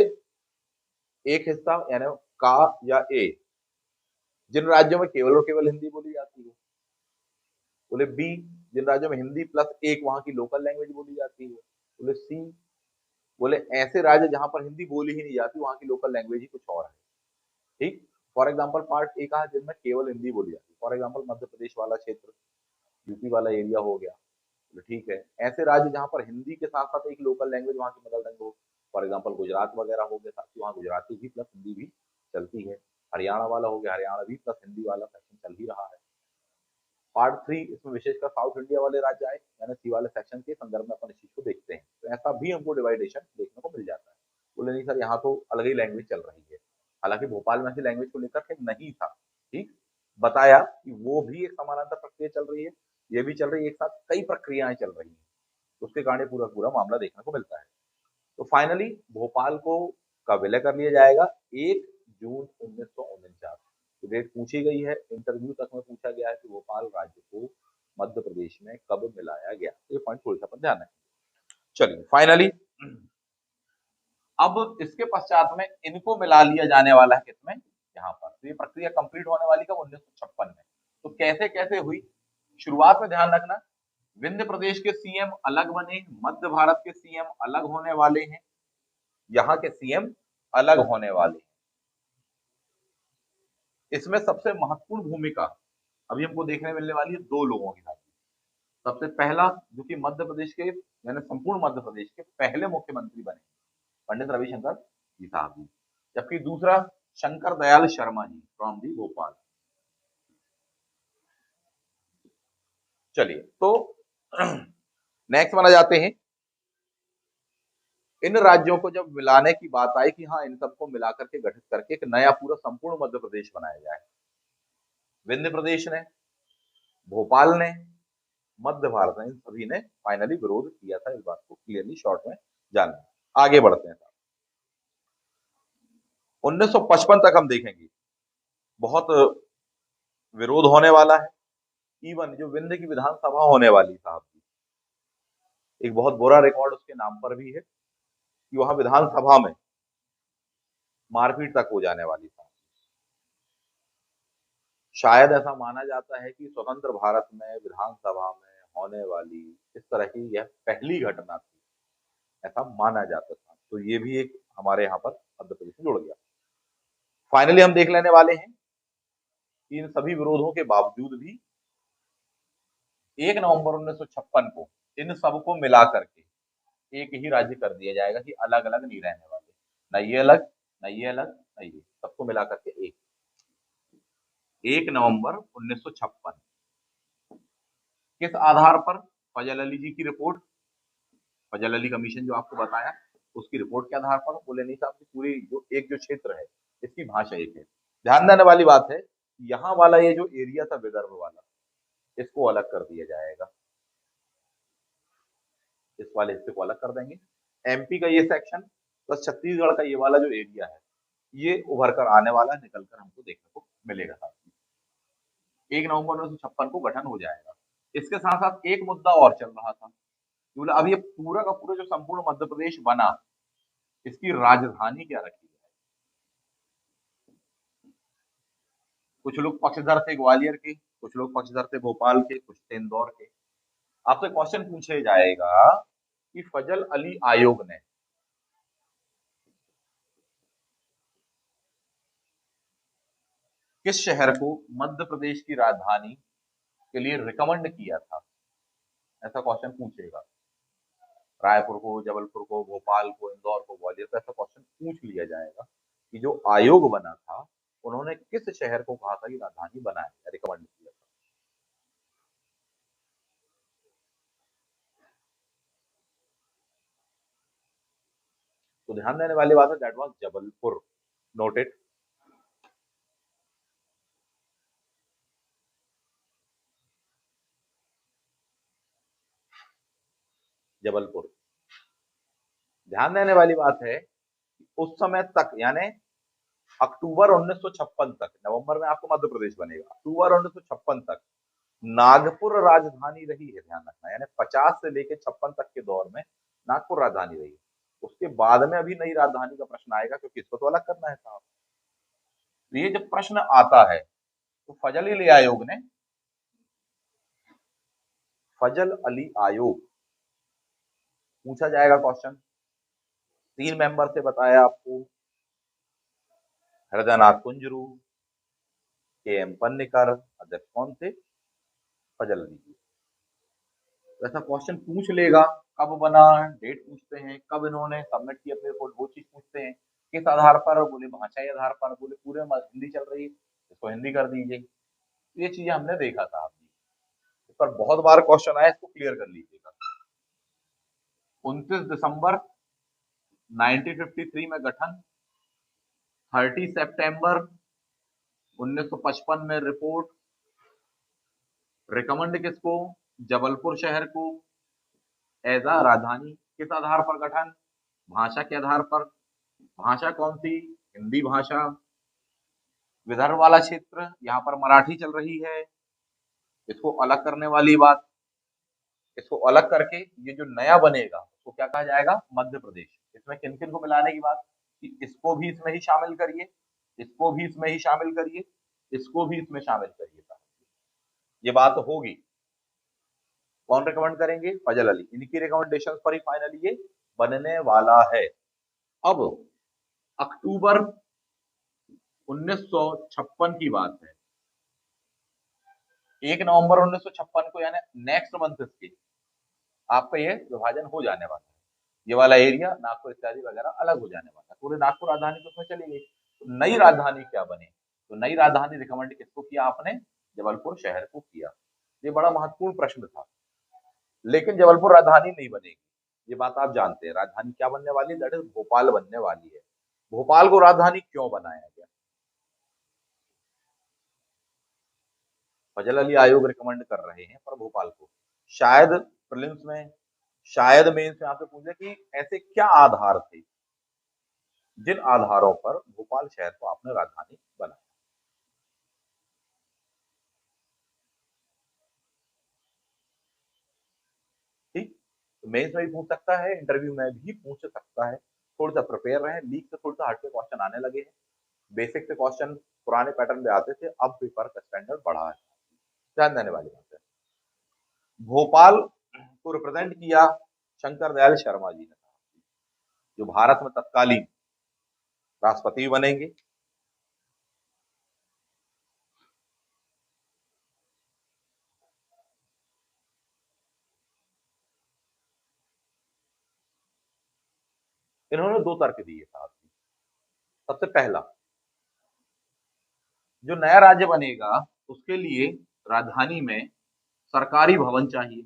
एक हिस्सा यानी का या ए जिन राज्यों में केवल और केवल हिंदी बोली जाती है। बोले बी जिन राज्यों में हिंदी प्लस एक वहां की लोकल लैंग्वेज बोली जाती है। बोले सी, बोले ऐसे राज्य जहां पर हिंदी बोली ही नहीं जाती, वहां की लोकल लैंग्वेज ही कुछ और है। ठीक, फॉर एग्जाम्पल पार्ट ए कहा जिनमें केवल हिंदी बोली जाती है, फॉर एग्जाम्पल मध्य प्रदेश वाला क्षेत्र, यूपी वाला एरिया हो गया। तो ठीक है, ऐसे राज्य जहां पर हिंदी के साथ साथ एक लोकल लैंग्वेज वहां की मदर टंग हो, फॉर एग्जाम्पल गुजरात वगैरह हो गया, साथ ही वहाँ गुजराती भी प्लस हिंदी भी चलती है। हरियाणा वाला हो गया, हरियाणा भी प्लस हिंदी वाला सेक्शन चल ही रहा है। पार्ट 3 इसमें विशेषकर साउथ इंडिया वाले राज्य आए, यानी सी वाले सेक्शन के संदर्भ में अपन इस चीज को देखते हैं। तो ऐसा भी हमको डिवाइडेशन देखने को मिल जाता है। बोले नहीं सर, यहाँ तो अलग ही लैंग्वेज चल रही है। हालांकि भोपाल में ऐसी लैंग्वेज को लेकर के नहीं था। ठीक, बताया कि वो भी एक समानांतर प्रक्रिया चल रही है, ये भी चल रही है, एक साथ कई प्रक्रियाएं चल रही हैं। उसके कारण पूरा पूरा मामला देखने को मिलता है। तो फाइनली भोपाल को का विलय कर लिया जाएगा 1 जून 1949। तो डेट पूछी गई है, इंटरव्यू तक में पूछा गया है कि भोपाल राज्य को मध्य प्रदेश में कब मिलाया गया। तो ये पॉइंट थोड़ा सा अपन ध्यान है। चलिए फाइनली अब इसके पश्चात में इनको मिला लिया जाने वाला है किसमें, यहाँ पर। तो ये प्रक्रिया कंप्लीट होने वाली कब, 1956 में। तो कैसे कैसे हुई, शुरुआत में ध्यान रखना, विंध्य प्रदेश के सीएम अलग बने, मध्य भारत के सीएम अलग होने वाले हैं, यहाँ के सीएम अलग होने वाले हैं। इसमें सबसे महत्वपूर्ण भूमिका अभी हमको देखने मिलने वाली है दो लोगों की साथ। सबसे पहला जो कि मध्य प्रदेश के यानी संपूर्ण मध्य प्रदेश के पहले मुख्यमंत्री बने, पंडित रविशंकर जी साहब जी। जबकि दूसरा शंकर दयाल शर्मा जी फ्रॉम दी भोपाल। चलिए तो नेक्स्ट माना जाते हैं इन राज्यों को जब मिलाने की बात आई कि हाँ इन सबको मिला करके गठित करके एक नया पूरा संपूर्ण मध्य प्रदेश बनाया जाए, विंध्य प्रदेश ने, भोपाल ने, मध्य भारत ने, इन सभी ने फाइनली विरोध किया था। इस बात को क्लियरली शॉर्ट में जान आगे बढ़ते हैं। 1955 तक हम देखेंगे बहुत विरोध होने वाला है। इवन जो विंध्य की विधानसभा होने वाली साहब की, एक बहुत बुरा रिकॉर्ड उसके नाम पर भी है कि वहां विधानसभा में मारपीट तक हो जाने वाली था। शायद ऐसा माना जाता है कि स्वतंत्र भारत में विधानसभा में होने वाली इस तरह की यह पहली घटना थी, ऐसा माना जाता था। तो ये भी एक हमारे यहाँ पर मध्य प्रदेश में जुड़ गया। फाइनली हम देख लेने वाले हैं कि इन सभी विरोधों के बावजूद भी 1 नवंबर 1956 को इन सबको मिला करके एक ही राज्य कर दिया जाएगा कि अलग अलग नहीं रहने वाले, ना ये अलग, ना ये अलग, ना ये, सबको मिला करके 1 नवंबर 1956। किस आधार पर? फजल अली जी की रिपोर्ट, फजल अली कमीशन जो आपको बताया, उसकी रिपोर्ट के आधार पर बोले नहीं साहब की पूरी जो क्षेत्र है इसकी भाषा एक है। ध्यान देने वाली बात है, यहाँ वाला ये जो एरिया था विदर्भ वाला, इसको अलग कर दिया जाएगा, इस वाले हिस्से को अलग कर देंगे। एमपी का ये सेक्शन प्लस छत्तीसगढ़ का ये वाला जो एरिया है, ये उभर कर आने वाला, निकल कर हमको देखने को मिलेगा साहब। 1 नवंबर 1956 को गठन हो जाएगा। इसके साथ साथ एक मुद्दा और चल रहा था, बोला अब ये पूरा का पूरा जो संपूर्ण मध्य प्रदेश बना, इसकी राजधानी क्या रखी जाए। कुछ लोग पक्षधर थे ग्वालियर के, कुछ लोग पक्षधर थे भोपाल के, कुछ थे इंदौर के। आपसे क्वेश्चन पूछे जाएगा कि फजल अली आयोग ने किस शहर को मध्य प्रदेश की राजधानी के लिए रिकमेंड किया था, ऐसा क्वेश्चन पूछेगा। रायपुर को, जबलपुर को, भोपाल को, इंदौर को, ग्वालियर को, ऐसा क्वेश्चन पूछ लिया जाएगा कि जो आयोग बना था उन्होंने किस शहर को कहा था कि राजधानी बनाए, रिकमेंड किया था। तो ध्यान देने वाली बात है, that was Jabalpur. Noted. Jabalpur. ध्यान देने वाली बात है उस समय तक, यानी अक्टूबर 1956 तक, नवंबर में आपको मध्य प्रदेश बनेगा, अक्टूबर 1956 तक नागपुर राजधानी रही है। ध्यान रखना, यानी 50 से लेकर 56 तक के दौर में नागपुर राजधानी रही। उसके बाद में अभी नई राजधानी का प्रश्न आएगा, क्योंकि इसको तो अलग करना है साहब। तो ये जब प्रश्न आता है तो फजल अली आयोग पूछा जाएगा क्वेश्चन। 3 मेंबर से बताया आपको, हृदयनाथ कुंजरू, के एम पन्नेकर, अध्यक्ष कौन थे? फजल अली जी। वैसा क्वेश्चन पूछ लेगा, कब बना, डेट पूछते हैं, कब इन्होंने सबमिट की अपनी रिपोर्ट, वो चीज पूछते हैं। किस आधार पर? बोले भाषाई आधार पर, बोले पूरे में हिंदी चल रही है, इसको हिंदी कर दीजिए। ये चीजें हमने देखा था आपने, इस पर बहुत बार क्वेश्चन आया, इसको क्लियर कर लीजिएगा। 29 दिसंबर 1953 में गठन, 30 सितंबर 1955 में रिपोर्ट, रिकमेंड किसको? जबलपुर शहर को एज अ राजधानी। किस आधार पर गठन? भाषा के आधार पर। भाषा कौन सी? हिंदी भाषा। विदर्भ वाला क्षेत्र, यहाँ पर मराठी चल रही है, इसको अलग करने वाली बात। इसको अलग करके ये जो नया बनेगा उसको क्या कहा जाएगा? मध्य प्रदेश। इसमें किन किन को मिलाने की बात कि इसको भी इसमें ही शामिल करिए, इसको भी इसमें ही शामिल करिए, इसको भी इसमें शामिल करिए। ये बात होगी। कौन रिकमेंड करेंगे? फजल अली। इनकी रिकमेंडेशन पर ही फाइनली ये बनने वाला है। अब अक्टूबर 1956 की बात है, 1 नवंबर 1956 को, यानी नेक्स्ट मंथ के आपका ये विभाजन हो जाने वाला है। ये वाला एरिया नागपुर इत्यादि वगैरह अलग हो जाने वाला है। पूरे नागपुर राजधानी तो उसमें चली गई। तो नई राजधानी क्या बने? तो नई राजधानी रिकमेंड किसको किया आपने? जबलपुर शहर को किया। ये बड़ा महत्वपूर्ण प्रश्न था। लेकिन जबलपुर राजधानी नहीं बनेगी, ये बात आप जानते हैं, राजधानी क्या बनने वाली है, दैट इज भोपाल बनने वाली है। भोपाल को राजधानी क्यों बनाया गया? फजल अली आयोग रिकमेंड कर रहे हैं पर भोपाल को। शायद प्रीलिम्स में, शायद मेंस में आपसे पूछे कि ऐसे क्या आधार थे जिन आधारों पर भोपाल शहर को आपने राजधानी बनाया। ठीक, तो मेंस में भी पूछ सकता है, इंटरव्यू में भी पूछ सकता है। थोड़ा सा प्रिपेयर रहे, लीक से थोड़ा सा हट के क्वेश्चन आने लगे हैं। बेसिक से क्वेश्चन पुराने पैटर्न में आते थे, अब पेपर का स्टैंडर्ड बढ़ा है। ध्यान देने वाली बात है। भोपाल को रिप्रेजेंट किया शंकर दयाल शर्मा जी ने, जो भारत में तत्कालीन राष्ट्रपति भी बनेंगे। इन्होंने दो तर्क दिए साहब जी। सबसे पहला, जो नया राज्य बनेगा उसके लिए राजधानी में सरकारी भवन चाहिए।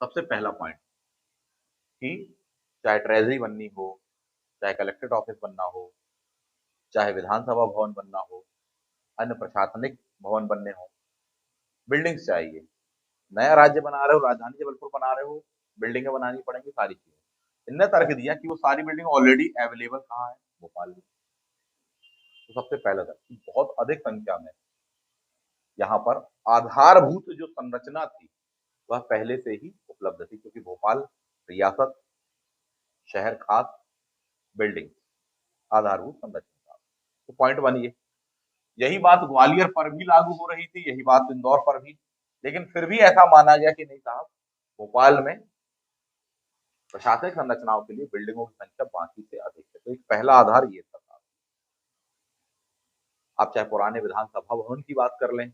सबसे पहला पॉइंट कि चाहे ट्रेजरी बननी हो, चाहे कलेक्ट्रेट ऑफिस बनना हो, चाहे विधानसभा भवन बनना हो, अन्य प्रशासनिक भवन बनने हो, बिल्डिंग्स चाहिए। नया राज्य बना रहे हो, राजधानी जबलपुर बना रहे हो, बिल्डिंगें बनानी पड़ेंगी, सारी चीजें। इनने तर्क दिया कि वो सारी बिल्डिंग ऑलरेडी अवेलेबल कहाँ है, भोपाल में। तो सबसे पहला तर्क, बहुत अधिक संख्या में यहाँ पर आधारभूत जो संरचना थी वह पहले से ही उपलब्ध थी, क्योंकि भोपाल रियासत, शहर खास, बिल्डिंग, आधारभूत संरचना था। तो पॉइंट वन ये। यही बात ग्वालियर पर भी लागू हो रही थी, यही बात इंदौर पर भी। लेकिन फिर भी ऐसा माना गया कि नहीं साहब, भोपाल में प्रशासनिक संरचनाओं के लिए बिल्डिंगों की संख्या बाकी से अधिक है। तो एक पहला आधार ये था साहब। आप चाहे पुराने विधानसभा भवन की बात कर लें,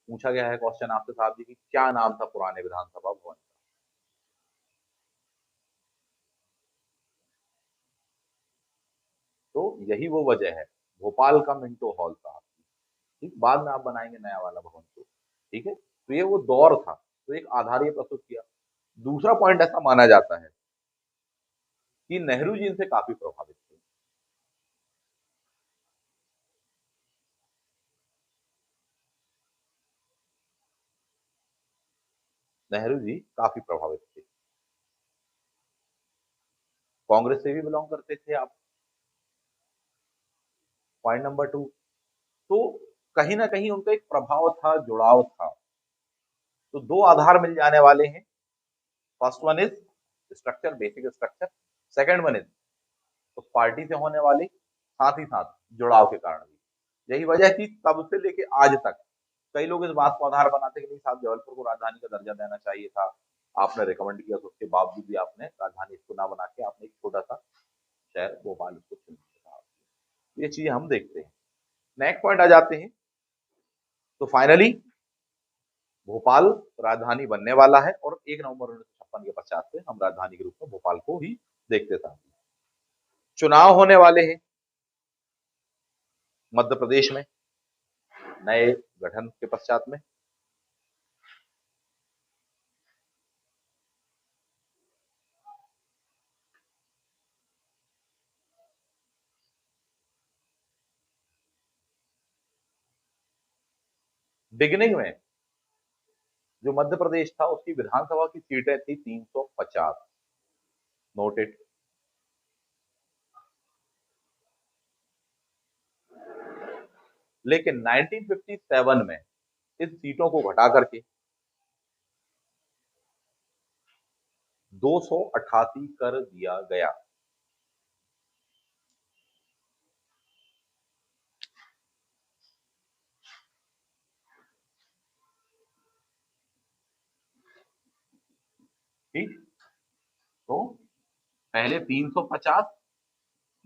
पूछा गया है क्वेश्चन आपसे साहब जी की क्या नाम था पुराने विधानसभा भवन का। तो यही वो वजह है, भोपाल का मिंटो हॉल साहब। ठीक, बाद में आप बनाएंगे नया वाला भवन को। ठीक है, तो ये वो दौर था, तो एक आधार ये प्रस्तुत किया। दूसरा पॉइंट ऐसा माना जाता है कि नेहरू जी इनसे काफी प्रभावित थे। नेहरू जी काफी प्रभावित थे, कांग्रेस से भी बिलोंग करते थे आप। पॉइंट नंबर टू, तो कहीं ना कहीं उनका एक प्रभाव था, जुड़ाव था। तो दो आधार मिल जाने वाले हैं। First one is structure, basic structure. Second one is उस पार्टी से होने वाली, साथ ही साथ जुड़ाव के कारण भी। यही वजह थी तब से लेके आज तक कई लोग इस बात को आधार बनाते कि नहीं साहब, जबलपुर को राजधानी का दर्जा देना चाहिए था, आपने रिकमेंड किया, तो उसके बावजूद भी आपने राजधानी इसको ना बना के आपने एक छोटा सा शहर भोपाल उसको चुन लिया। ये चीजें हम देखते हैं। नेक्स्ट पॉइंट आ जाते हैं। तो फाइनली भोपाल राजधानी बनने वाला है, और 1 नवंबर 1956 के पश्चात से हम राजधानी के रूप में भोपाल को ही देखते थे। चुनाव होने वाले हैं मध्य प्रदेश में नए गठन के पश्चात में। बिगिनिंग में जो मध्य प्रदेश था उसकी विधानसभा की सीटें थी 350। नोटेड। लेकिन 1957 में इस सीटों को घटा करके 288 कर दिया गया। ठीक, तो पहले 350,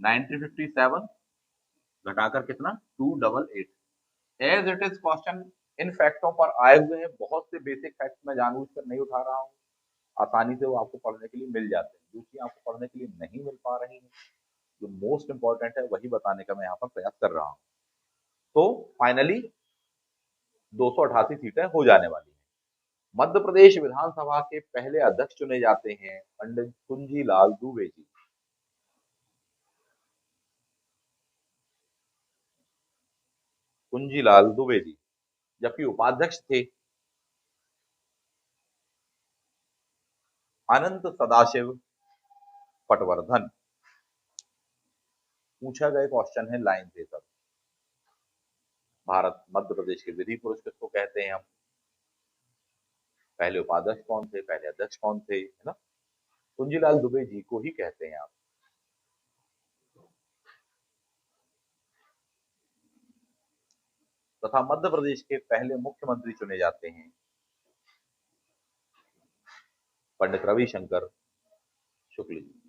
1957 घटाकर कितना, 288। As it is question in फैक्टों पर आए हुए हैं, बहुत से बेसिक फैक्ट मैं जानबूझकर नहीं उठा रहा हूँ, आसानी से वो आपको पढ़ने के लिए मिल जाते हैं। जो चीज आपको पढ़ने के लिए नहीं मिल पा रही है, जो मोस्ट इंपॉर्टेंट है, वही बताने का मैं यहाँ पर प्रयास कर रहा हूँ। तो फाइनली 288 सीटें हो जाने वाली हैं। मध्य प्रदेश विधानसभा के पहले अध्यक्ष चुने जाते हैं पंडित कुंजीलाल दुबे जी। कुंजीलाल दुबे जी। जबकि उपाध्यक्ष थे अनंत सदाशिव पटवर्धन। पूछा गया क्वेश्चन है लाइन से सब। भारत मध्य प्रदेश के विधि पुरुष किसको कहते हैं हम? पहले उपाध्यक्ष कौन थे, पहले अध्यक्ष कौन थे, है ना? कुंजीलाल दुबे जी को ही कहते हैं आप। तथा मध्य प्रदेश के पहले मुख्यमंत्री चुने जाते हैं पंडित रविशंकर शुक्ल जी।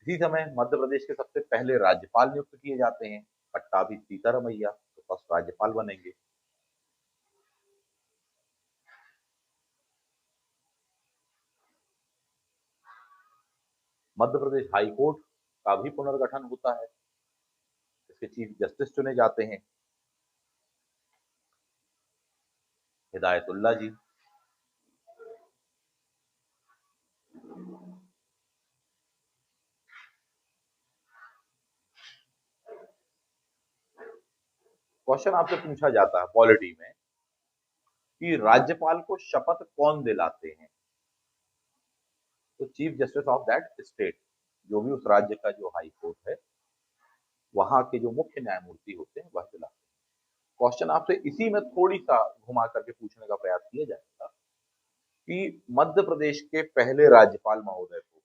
इसी समय मध्य प्रदेश के सबसे पहले राज्यपाल नियुक्त किए जाते हैं पट्टाभी सीतारमैया, तो फर्स्ट राज्यपाल बनेंगे। मध्य प्रदेश हाई कोर्ट का भी पुनर्गठन होता है। इसके चीफ जस्टिस चुने जाते हैं हिदायतुल्ला जी। क्वेश्चन आपसे पूछा जाता है पॉलिटी में कि राज्यपाल को शपथ कौन दिलाते हैं? तो chief justice of that state, जो भी उस राज्य का जो हाई कोर्ट है, वहां के जो मुख्य न्यायमूर्ति होते हैं वह दिलाते हैं। क्वेश्चन आपसे इसी में थोड़ी सा घुमा करके पूछने का प्रयास किया जाएगा कि मध्य प्रदेश के पहले राज्यपाल महोदय को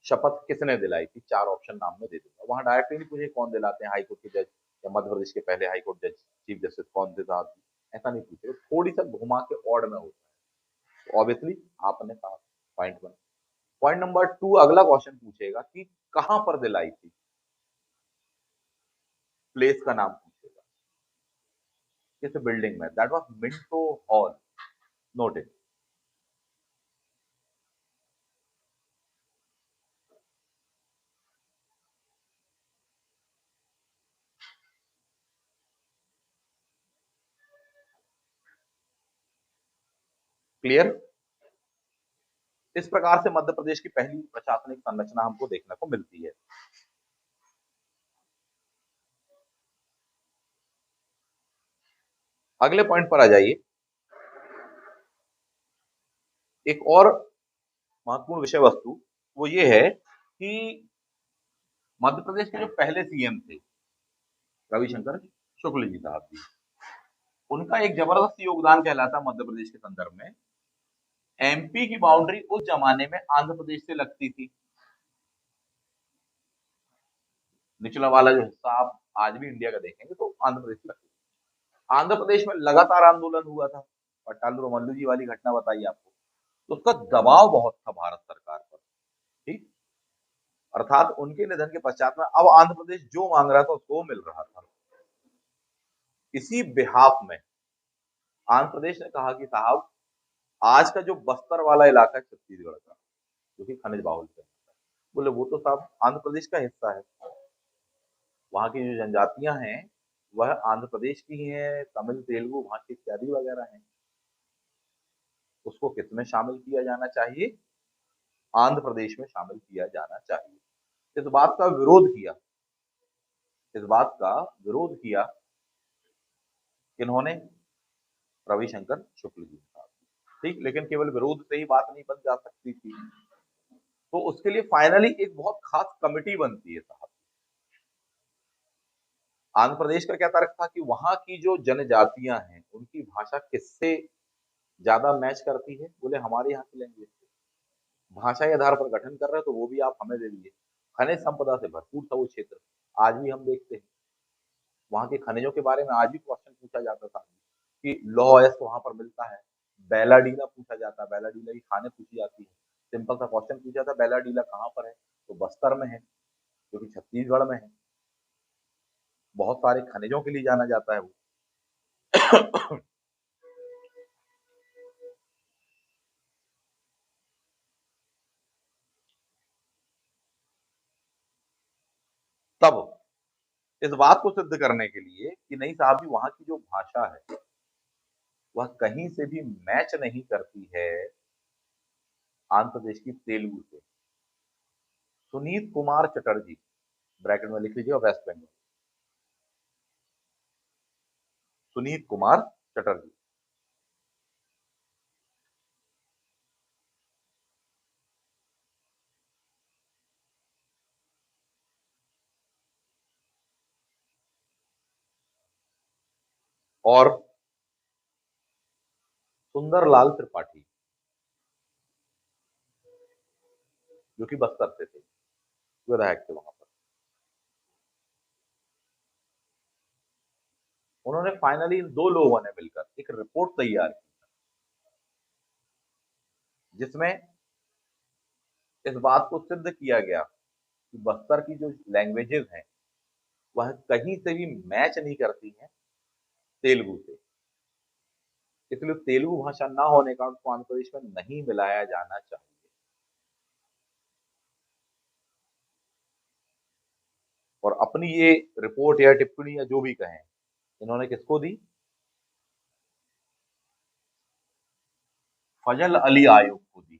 शपथ किसने दिलाई थी? चार ऑप्शन नाम में दे दूंगा, वहां डायरेक्टली नहीं पूछे कौन दिलाते हैं, हाईकोर्ट के जज या मध्य प्रदेश के पहले हाईकोर्ट जज चीफ जस्टिस कौन थे साहब, ऐसा नहीं पूछे, थोड़ी सा घुमा के ऑड में होता है। तो ऑब्वियसली आपने कहा point one. Point number two, अगला क्वेश्चन पूछेगा कि कहां पर दिलाई थी, प्लेस का नाम पूछेगा, किस बिल्डिंग में? That was Minto hall, noted. Clear? इस प्रकार से मध्य प्रदेश की पहली प्रशासनिक संरचना हमको देखने को मिलती है। अगले पॉइंट पर आ जाइए। एक और महत्वपूर्ण विषय वस्तु वो ये है कि मध्य प्रदेश के जो पहले सीएम थे रविशंकर शुक्ल जी साहब जी, उनका एक जबरदस्त योगदान कहलाता मध्य प्रदेश के संदर्भ में। एमपी की बाउंड्री उस जमाने में आंध्र प्रदेश से लगती थी। निचला वाला जो हिस्सा आप आज भी इंडिया का देखेंगे तो आंध्र प्रदेश से लगती थी। आंध्र प्रदेश में लगातार आंदोलन हुआ था, पट्टालू रमल्लू जी वाली घटना बताई आपको, तो उसका दबाव बहुत था भारत सरकार पर। ठीक, अर्थात उनके निधन के पश्चात में अब आंध्र प्रदेश जो मांग रहा था उसको मिल रहा था। इसी बिहाफ में आंध्र प्रदेश ने कहा कि साहब, आज का जो बस्तर वाला इलाका है छत्तीसगढ़ का, जो कि खनिज बाहुल है, बोले वो तो साहब आंध्र प्रदेश का हिस्सा है। वहां की जो जनजातियां हैं वह आंध्र प्रदेश की ही है, तमिल तेलुगु वहां के इत्यादि वगैरह हैं। उसको किसमें शामिल किया जाना चाहिए? आंध्र प्रदेश में शामिल किया जाना चाहिए। इस बात का विरोध किया, इस बात का विरोध किया किन्होंने? रविशंकर शुक्ल जी साहब। ठीक, लेकिन केवल विरोध से ही बात नहीं बन जा सकती थी, तो उसके लिए फाइनली एक बहुत खास कमिटी बनती है साहब। आंध्र प्रदेश का क्या तर्क था कि वहां की जो जनजातियां हैं उनकी भाषा किससे ज्यादा मैच करती है? बोले हमारे यहाँ की लैंग्वेज से। भाषा के आधार पर गठन कर रहे हैं तो वो भी आप हमें दे दीजिए। खनिज संपदा से भरपूर था वो क्षेत्र, आज भी हम देखते हैं। वहां के खनिजों के बारे में आज भी क्वेश्चन पूछा जाता था कि लौह वहां पर मिलता है। बैलाडीला पूछा जाता है, बैलाडीला की खाने पूछी जाती है। सिंपल सा क्वेश्चन पूछा था, बैलाडीला कहाँ पर है? तो बस्तर में है, जो कि छत्तीसगढ़ में है। बहुत सारे खनिजों के लिए जाना जाता है वो। तब इस बात को सिद्ध करने के लिए कि नहीं साहब जी, वहां की जो भाषा है वह कहीं से भी मैच नहीं करती है आंध्र प्रदेश की तेलुगु से। सुनीत कुमार चटर्जी, ब्रैकेट में लिख लीजिए, वेस्ट बंगाल। सुनीत कुमार चटर्जी। और सुंदरलाल त्रिपाठी, जो कि बस्तर से थे, विधायक थे वहां पर। उन्होंने फाइनली इन दो लोगों ने मिलकर एक रिपोर्ट तैयार की, जिसमें इस बात को सिद्ध किया गया कि बस्तर की जो लैंग्वेजेस हैं वह कहीं से भी मैच नहीं करती हैं तेलुगु से। इसलिए तेलुगु भाषा ना होने का उसको आंध्र प्रदेश में नहीं मिलाया जाना चाहिए। और अपनी ये रिपोर्ट या टिप्पणी या जो भी कहें, इन्होंने किसको दी? फजल अली आयोग को दी।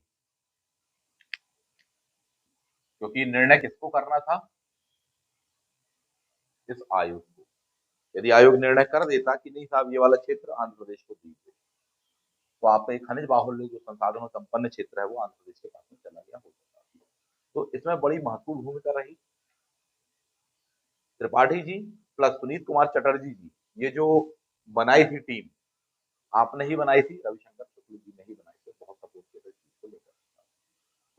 क्योंकि निर्णय किसको करना था? इस आयोग को। यदि आयोग निर्णय कर देता कि नहीं साहब, ये वाला क्षेत्र आंध्र प्रदेश को दीजिए, तो आपका एक खनिज बाहुल्य जो संसाधनों संपन्न क्षेत्र है वो आंध्र प्रदेश के पास में चला गया होता। तो इसमें बड़ी महत्वपूर्ण भूमिका रही त्रिपाठी जी प्लस सुनीत कुमार चटर्जी जी। ये जो बनाई थी टीम, आपने ही बनाई थी, रविशंकर शुक्ल जी ने ही बनाई थी, बहुत सपोर्ट किया था इस चीज को लेकर।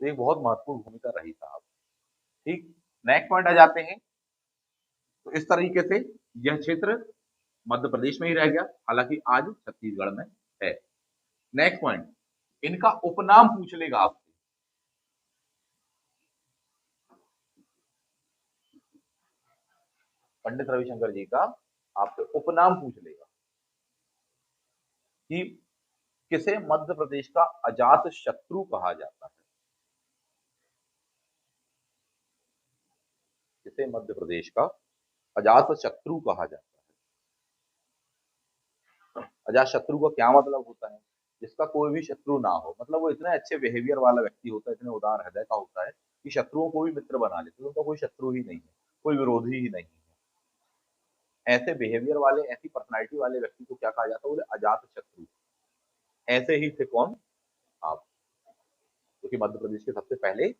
तो एक बहुत महत्वपूर्ण भूमिका रही साहब। ठीक, नेक्स्ट पॉइंट आ जाते हैं। तो इस तरीके से यह क्षेत्र मध्य प्रदेश में ही रह गया, हालांकि आज छत्तीसगढ़ में है। नेक्स्ट पॉइंट, इनका उपनाम पूछ लेगा आपसे। पंडित रविशंकर जी का आपसे उपनाम पूछ लेगा कि किसे मध्य प्रदेश का अजात शत्रु कहा जाता है। किसे मध्य प्रदेश का अजात शत्रु कहा जाता है। अजात शत्रु का क्या मतलब होता है? जिसका कोई भी शत्रु ना हो, मतलब वो इतने अच्छे बिहेवियर वाला व्यक्ति होता है, इतने उदार हृदय का होता है कि शत्रुओं को भी मित्र बना लेते हैं, उनका कोई शत्रु ही नहीं है, कोई विरोधी ही नहीं है। ऐसे बिहेवियर वाले, ऐसी पर्सनैलिटी वाले व्यक्ति को क्या कहा जाता है? बोले अजात शत्रु। ऐसे ही थे कौन? आप, जो कि मध्य प्रदेश के सबसे पहले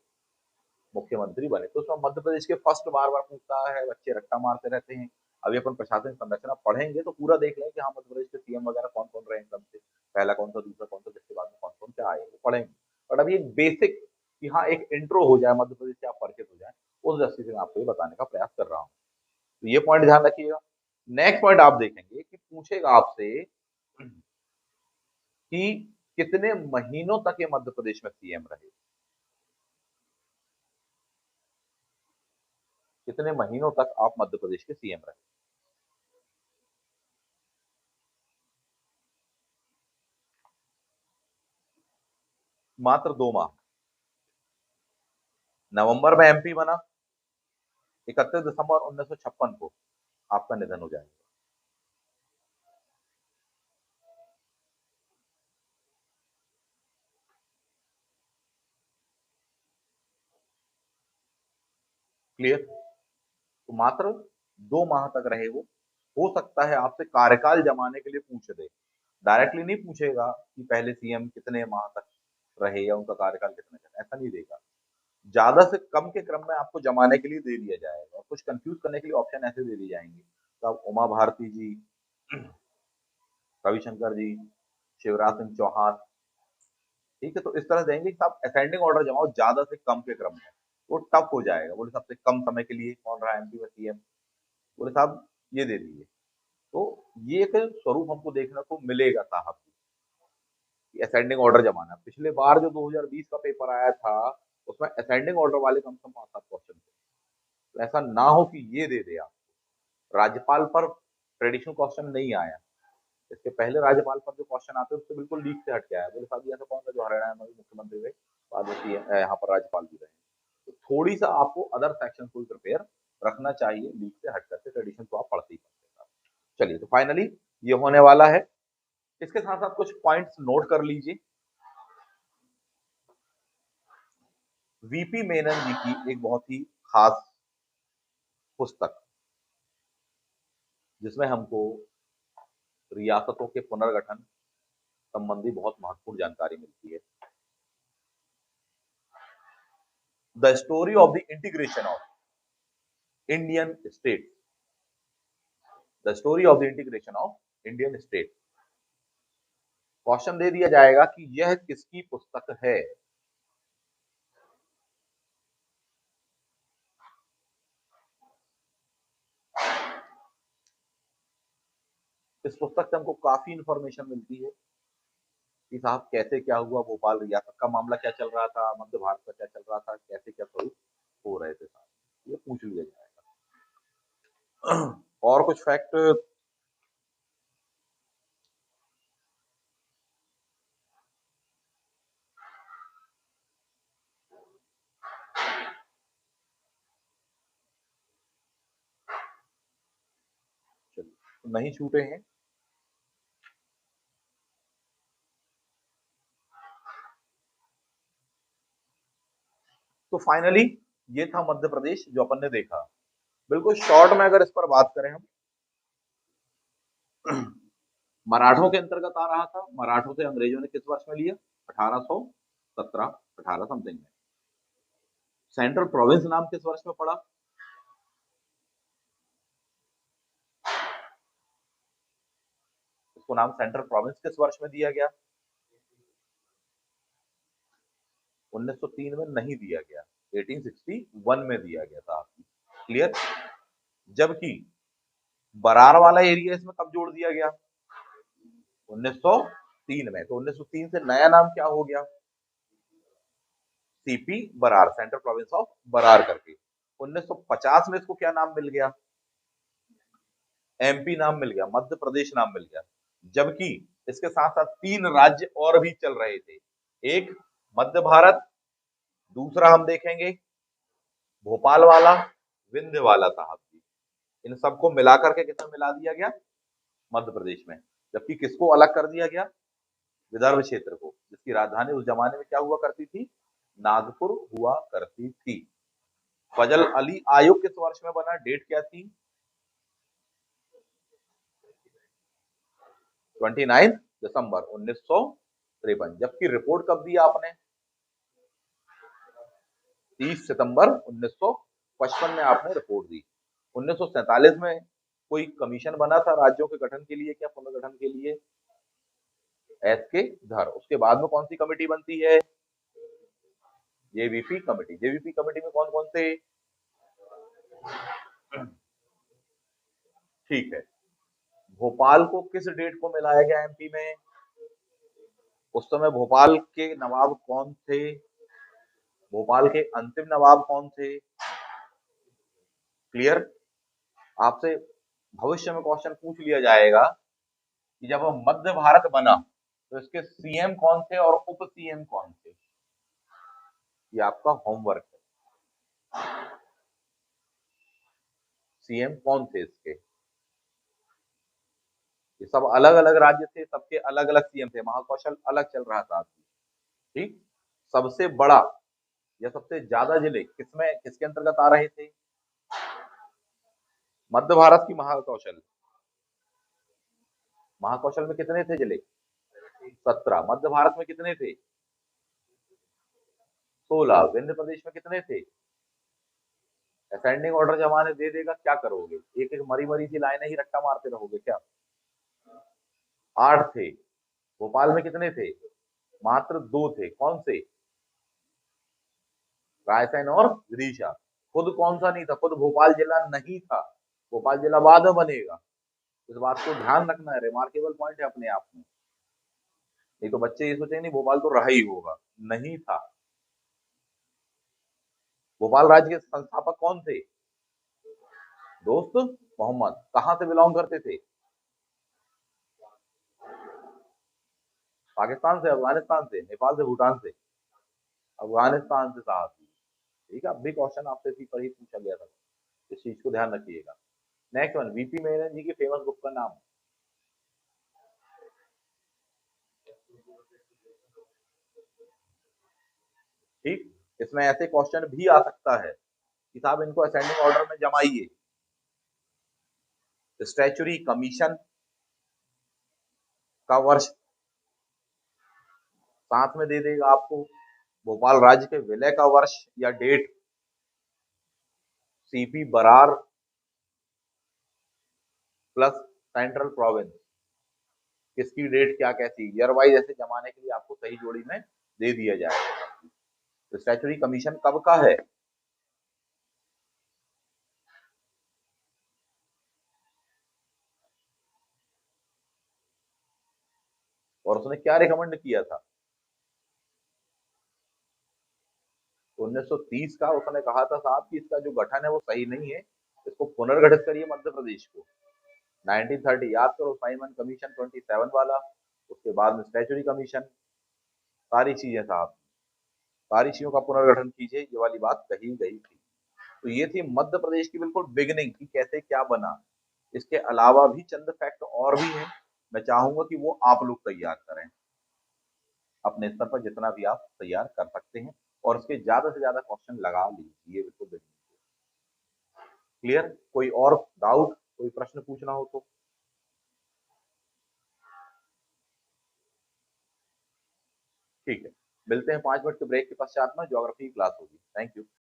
मुख्यमंत्री बने। तो उसमें मध्य प्रदेश के फर्स्ट बार बार पूछता है, बच्चे रट्टा मारते रहते हैं। अभी अपन प्रशासनिक संरचना पढ़ेंगे तो पूरा देख लें कि हाँ मध्य प्रदेश के सीएम वगैरह कौन कौन रहे एकदम से, पहला कौन सा, दूसरा कौन सा, जिसके बाद में कौन कौन क्या आए, वो पढ़ेंगे। बट अभी एक बेसिक कि हाँ एक इंट्रो हो जाए, मध्य प्रदेश से आप परिचित हो जाए, उस दृष्टि से मैं आपको ये बताने का प्रयास कर रहा हूँ। तो ये पॉइंट ध्यान रखिएगा। नेक्स्ट पॉइंट आप देखेंगे कि पूछेगा आपसे कि कितने महीनों तक ये मध्य प्रदेश में सीएम रहे। कितने महीनों तक आप मध्य प्रदेश के सीएम रहे? मात्र 2 माह। नवंबर में एमपी बना, 31 दिसंबर 1956 को आपका निधन हो जाएगा। क्लियर? तो मात्र 2 माह तक रहे वो। हो सकता है आपसे कार्यकाल जमाने के लिए पूछ दे, डायरेक्टली नहीं पूछेगा कि पहले सीएम कितने माह तक रहे या उनका कार्यकाल कितने का, ऐसा नहीं देगा। ज्यादा से कम के क्रम में आपको जमाने के लिए दे दिया जाएगा, और कुछ कंफ्यूज करने के लिए ऑप्शन ऐसे दे दिए जाएंगे। तो आप उमा भारती जी, रविशंकर जी, शिवराज सिंह चौहान, ठीक है, तो इस तरह देंगे कि आप असेंडिंग ऑर्डर जमाओ ज्यादा से कम के क्रम में। वो टफ हो जाएगा, बोले सबसे कम समय के लिए कौन रहा एमपी में सीएम, बोले साहब ये दे दीजिए। तो ये एक स्वरूप हमको देखने को मिलेगा साहब, असेंडिंग ऑर्डर जमाना। पिछले बार जो 2020 का पेपर आया था उसमें असेंडिंग ऑर्डर वाले कम से कम 5-7 क्वेश्चन थे। तो ऐसा ना हो कि ये दे दे आप। राज्यपाल पर ट्रेडिशनल क्वेश्चन नहीं आया, इसके पहले राज्यपाल पर जो क्वेश्चन आते हैं उससे बिल्कुल लीक से हट के आया। बोले साहब ये ऐसा कौन है जो हरियाणा में मुख्यमंत्री रहे, बाद में यहाँ पर राज्यपाल भी रहे। तो थोड़ी सा आपको अदर सेक्शन को प्रिपेयर रखना चाहिए, लीक से हट करके ट्रेडिशन तो आप पढ़ते ही पढ़ते हैं। चलिए, तो फाइनली ये होने वाला है। इसके साथ साथ कुछ पॉइंट्स नोट कर लीजिए। वीपी मेनन जी की एक बहुत ही खास पुस्तक, जिसमें हमको रियासतों के पुनर्गठन संबंधी बहुत महत्वपूर्ण जानकारी मिलती है। The story of the integration of Indian state, the story of the integration of Indian state. Question दे दिया जाएगा कि यह किसकी पुस्तक है। इस पुस्तक से हमको काफी इंफॉर्मेशन मिलती है कि साहब कैसे क्या हुआ, भोपाल रियासत का मामला क्या चल रहा था, मध्य भारत का क्या चल रहा था, कैसे क्या स्वरूप हो रहे थे साहब, ये पूछ लिया जाएगा। और कुछ फैक्ट नहीं छूटे हैं। तो फाइनली ये था मध्य प्रदेश जो अपन ने देखा। बिल्कुल शॉर्ट में अगर इस पर बात करें हम, मराठों के अंतर्गत आ रहा था। मराठों से अंग्रेजों ने किस वर्ष में लिया? 1817, 18 समथिंग में। सेंट्रल प्रोविंस नाम किस वर्ष में पड़ा? इसको नाम सेंट्रल प्रोविंस किस वर्ष में दिया गया? 1903 में नहीं दिया गया, 1861 में दिया गया था। क्लियर? जबकि बरार वाला एरिया इसमें कब जोड़ दिया गया? 1903 में। तो 1903 से नया नाम क्या हो गया? CP Berar, central province of Berar करके। 1950 में इसको क्या नाम मिल गया? एमपी नाम मिल गया, मध्य प्रदेश नाम मिल गया। जबकि इसके साथ साथ 3 राज्य और भी चल रहे थे। एक मध्य भारत, दूसरा हम देखेंगे भोपाल वाला, विंध्य वाला साहब जी। इन सबको मिलाकर के कितना मिला दिया गया? मध्य प्रदेश में। जबकि किसको अलग कर दिया गया? विदर्भ क्षेत्र को, जिसकी राजधानी उस जमाने में क्या हुआ करती थी? नागपुर हुआ करती थी। फजल अली आयोग किस वर्ष में बना? डेट क्या थी? 29 दिसंबर 1953। जबकि रिपोर्ट कब दिया आपने? 30 सितंबर 1955 में आपने रिपोर्ट दी। 1947 में कोई कमीशन बना था राज्यों के गठन के लिए, क्या पुनर्गठन के लिए? एस के धर। उसके बाद में कौन सी कमेटी बनती है? JVP committee. जेवीपी कमेटी में कौन कौन से? ठीक है। भोपाल को किस डेट को मिलाया गया एमपी में? उस समय भोपाल के नवाब कौन थे? भोपाल के अंतिम नवाब कौन थे? क्लियर? आपसे भविष्य में क्वेश्चन पूछ लिया जाएगा कि जब मध्य भारत बना तो इसके सीएम कौन थे और उप सीएम कौन थे। ये आपका होमवर्क है। सीएम कौन थे इसके? ये सब अलग अलग राज्य थे, सबके अलग अलग सीएम थे, महाकौशल अलग चल रहा था। ठीक। सबसे बड़ा या सबसे ज्यादा जिले किसमें, किसके अंतर्गत आ रहे थे? मध्य भारत की महाकौशल। महाकौशल में कितने थे जिले? 17। मध्य भारत में कितने थे? 16। विंध्य प्रदेश में कितने थे? असेंडिंग ऑर्डर जमाने दे देगा, क्या करोगे? एक एक मरी मरी सी लाइनें ही रट्टा मारते रहोगे क्या? 8 थे। भोपाल में कितने थे? मात्र 2 थे। कौन से? रायसेन और विदिशा। खुद कौन सा नहीं था? खुद भोपाल जिला नहीं था। भोपाल जिला बाद में बनेगा। इस बात को ध्यान रखना है, रिमार्केबल पॉइंट है अपने आप में। नहीं तो बच्चे ये सोचेंगे नहीं भोपाल तो रहा ही होगा, नहीं था। भोपाल राज्य के संस्थापक कौन थे? दोस्त मोहम्मद। कहां से बिलोंग करते थे? पाकिस्तान से, अफगानिस्तान से, नेपाल से, भूटान से? अफगानिस्तान से साहब। ठीक है, अब भी क्वेश्चन आपसे इसी पर ही पूछा गया था, इस चीज को ध्यान रखिएगा। नेक्स्ट वन, वीपी मेनन जी की फेमस बुक का नाम? ठीक, इसमें ऐसे क्वेश्चन भी आ सकता है कि साहब इनको असेंडिंग ऑर्डर में जमाइए। स्टैचुरी कमीशन का वर्ष साथ में दे देगा आपको, भोपाल राज्य के विलय का वर्ष या date, CP Berar plus central province, किसकी डेट क्या कैसी, ईयर वाइज ऐसे जमाने के लिए आपको सही जोड़ी में दे दिया जाएगा। तो स्टैचुरी कमीशन कब का है? और उसने क्या रिकमेंड किया था? 1930 का। उसने कहा था साहब कि इसका जो गठन है वो सही नहीं है, इसको पुनर्गठित करिए मध्य प्रदेश को। 1930 याद करो, साइमन कमीशन 27 वाला, उसके बाद में स्टैचुरी कमीशन, सारी चीजें साहब, सारी चीजों का पुनर्गठन कीजिए, ये वाली बात कही गई थी। तो ये थी मध्य प्रदेश की बिल्कुल बिगिनिंग की, कैसे क्या बना। इसके अलावा भी चंद फैक्ट और भी हैं, मैं चाहूंगा कि वो आप लोग तैयार करें अपने स्तर पर, जितना भी आप तैयार कर सकते हैं, और उसके ज्यादा से ज्यादा क्वेश्चन लगा लीजिए बिल्कुल बिगिनिंग। क्लियर? कोई और डाउट, कोई प्रश्न पूछना हो तो? ठीक है, मिलते हैं 5 मिनट के ब्रेक के पश्चात में, ज्योग्राफी क्लास होगी। Thank you.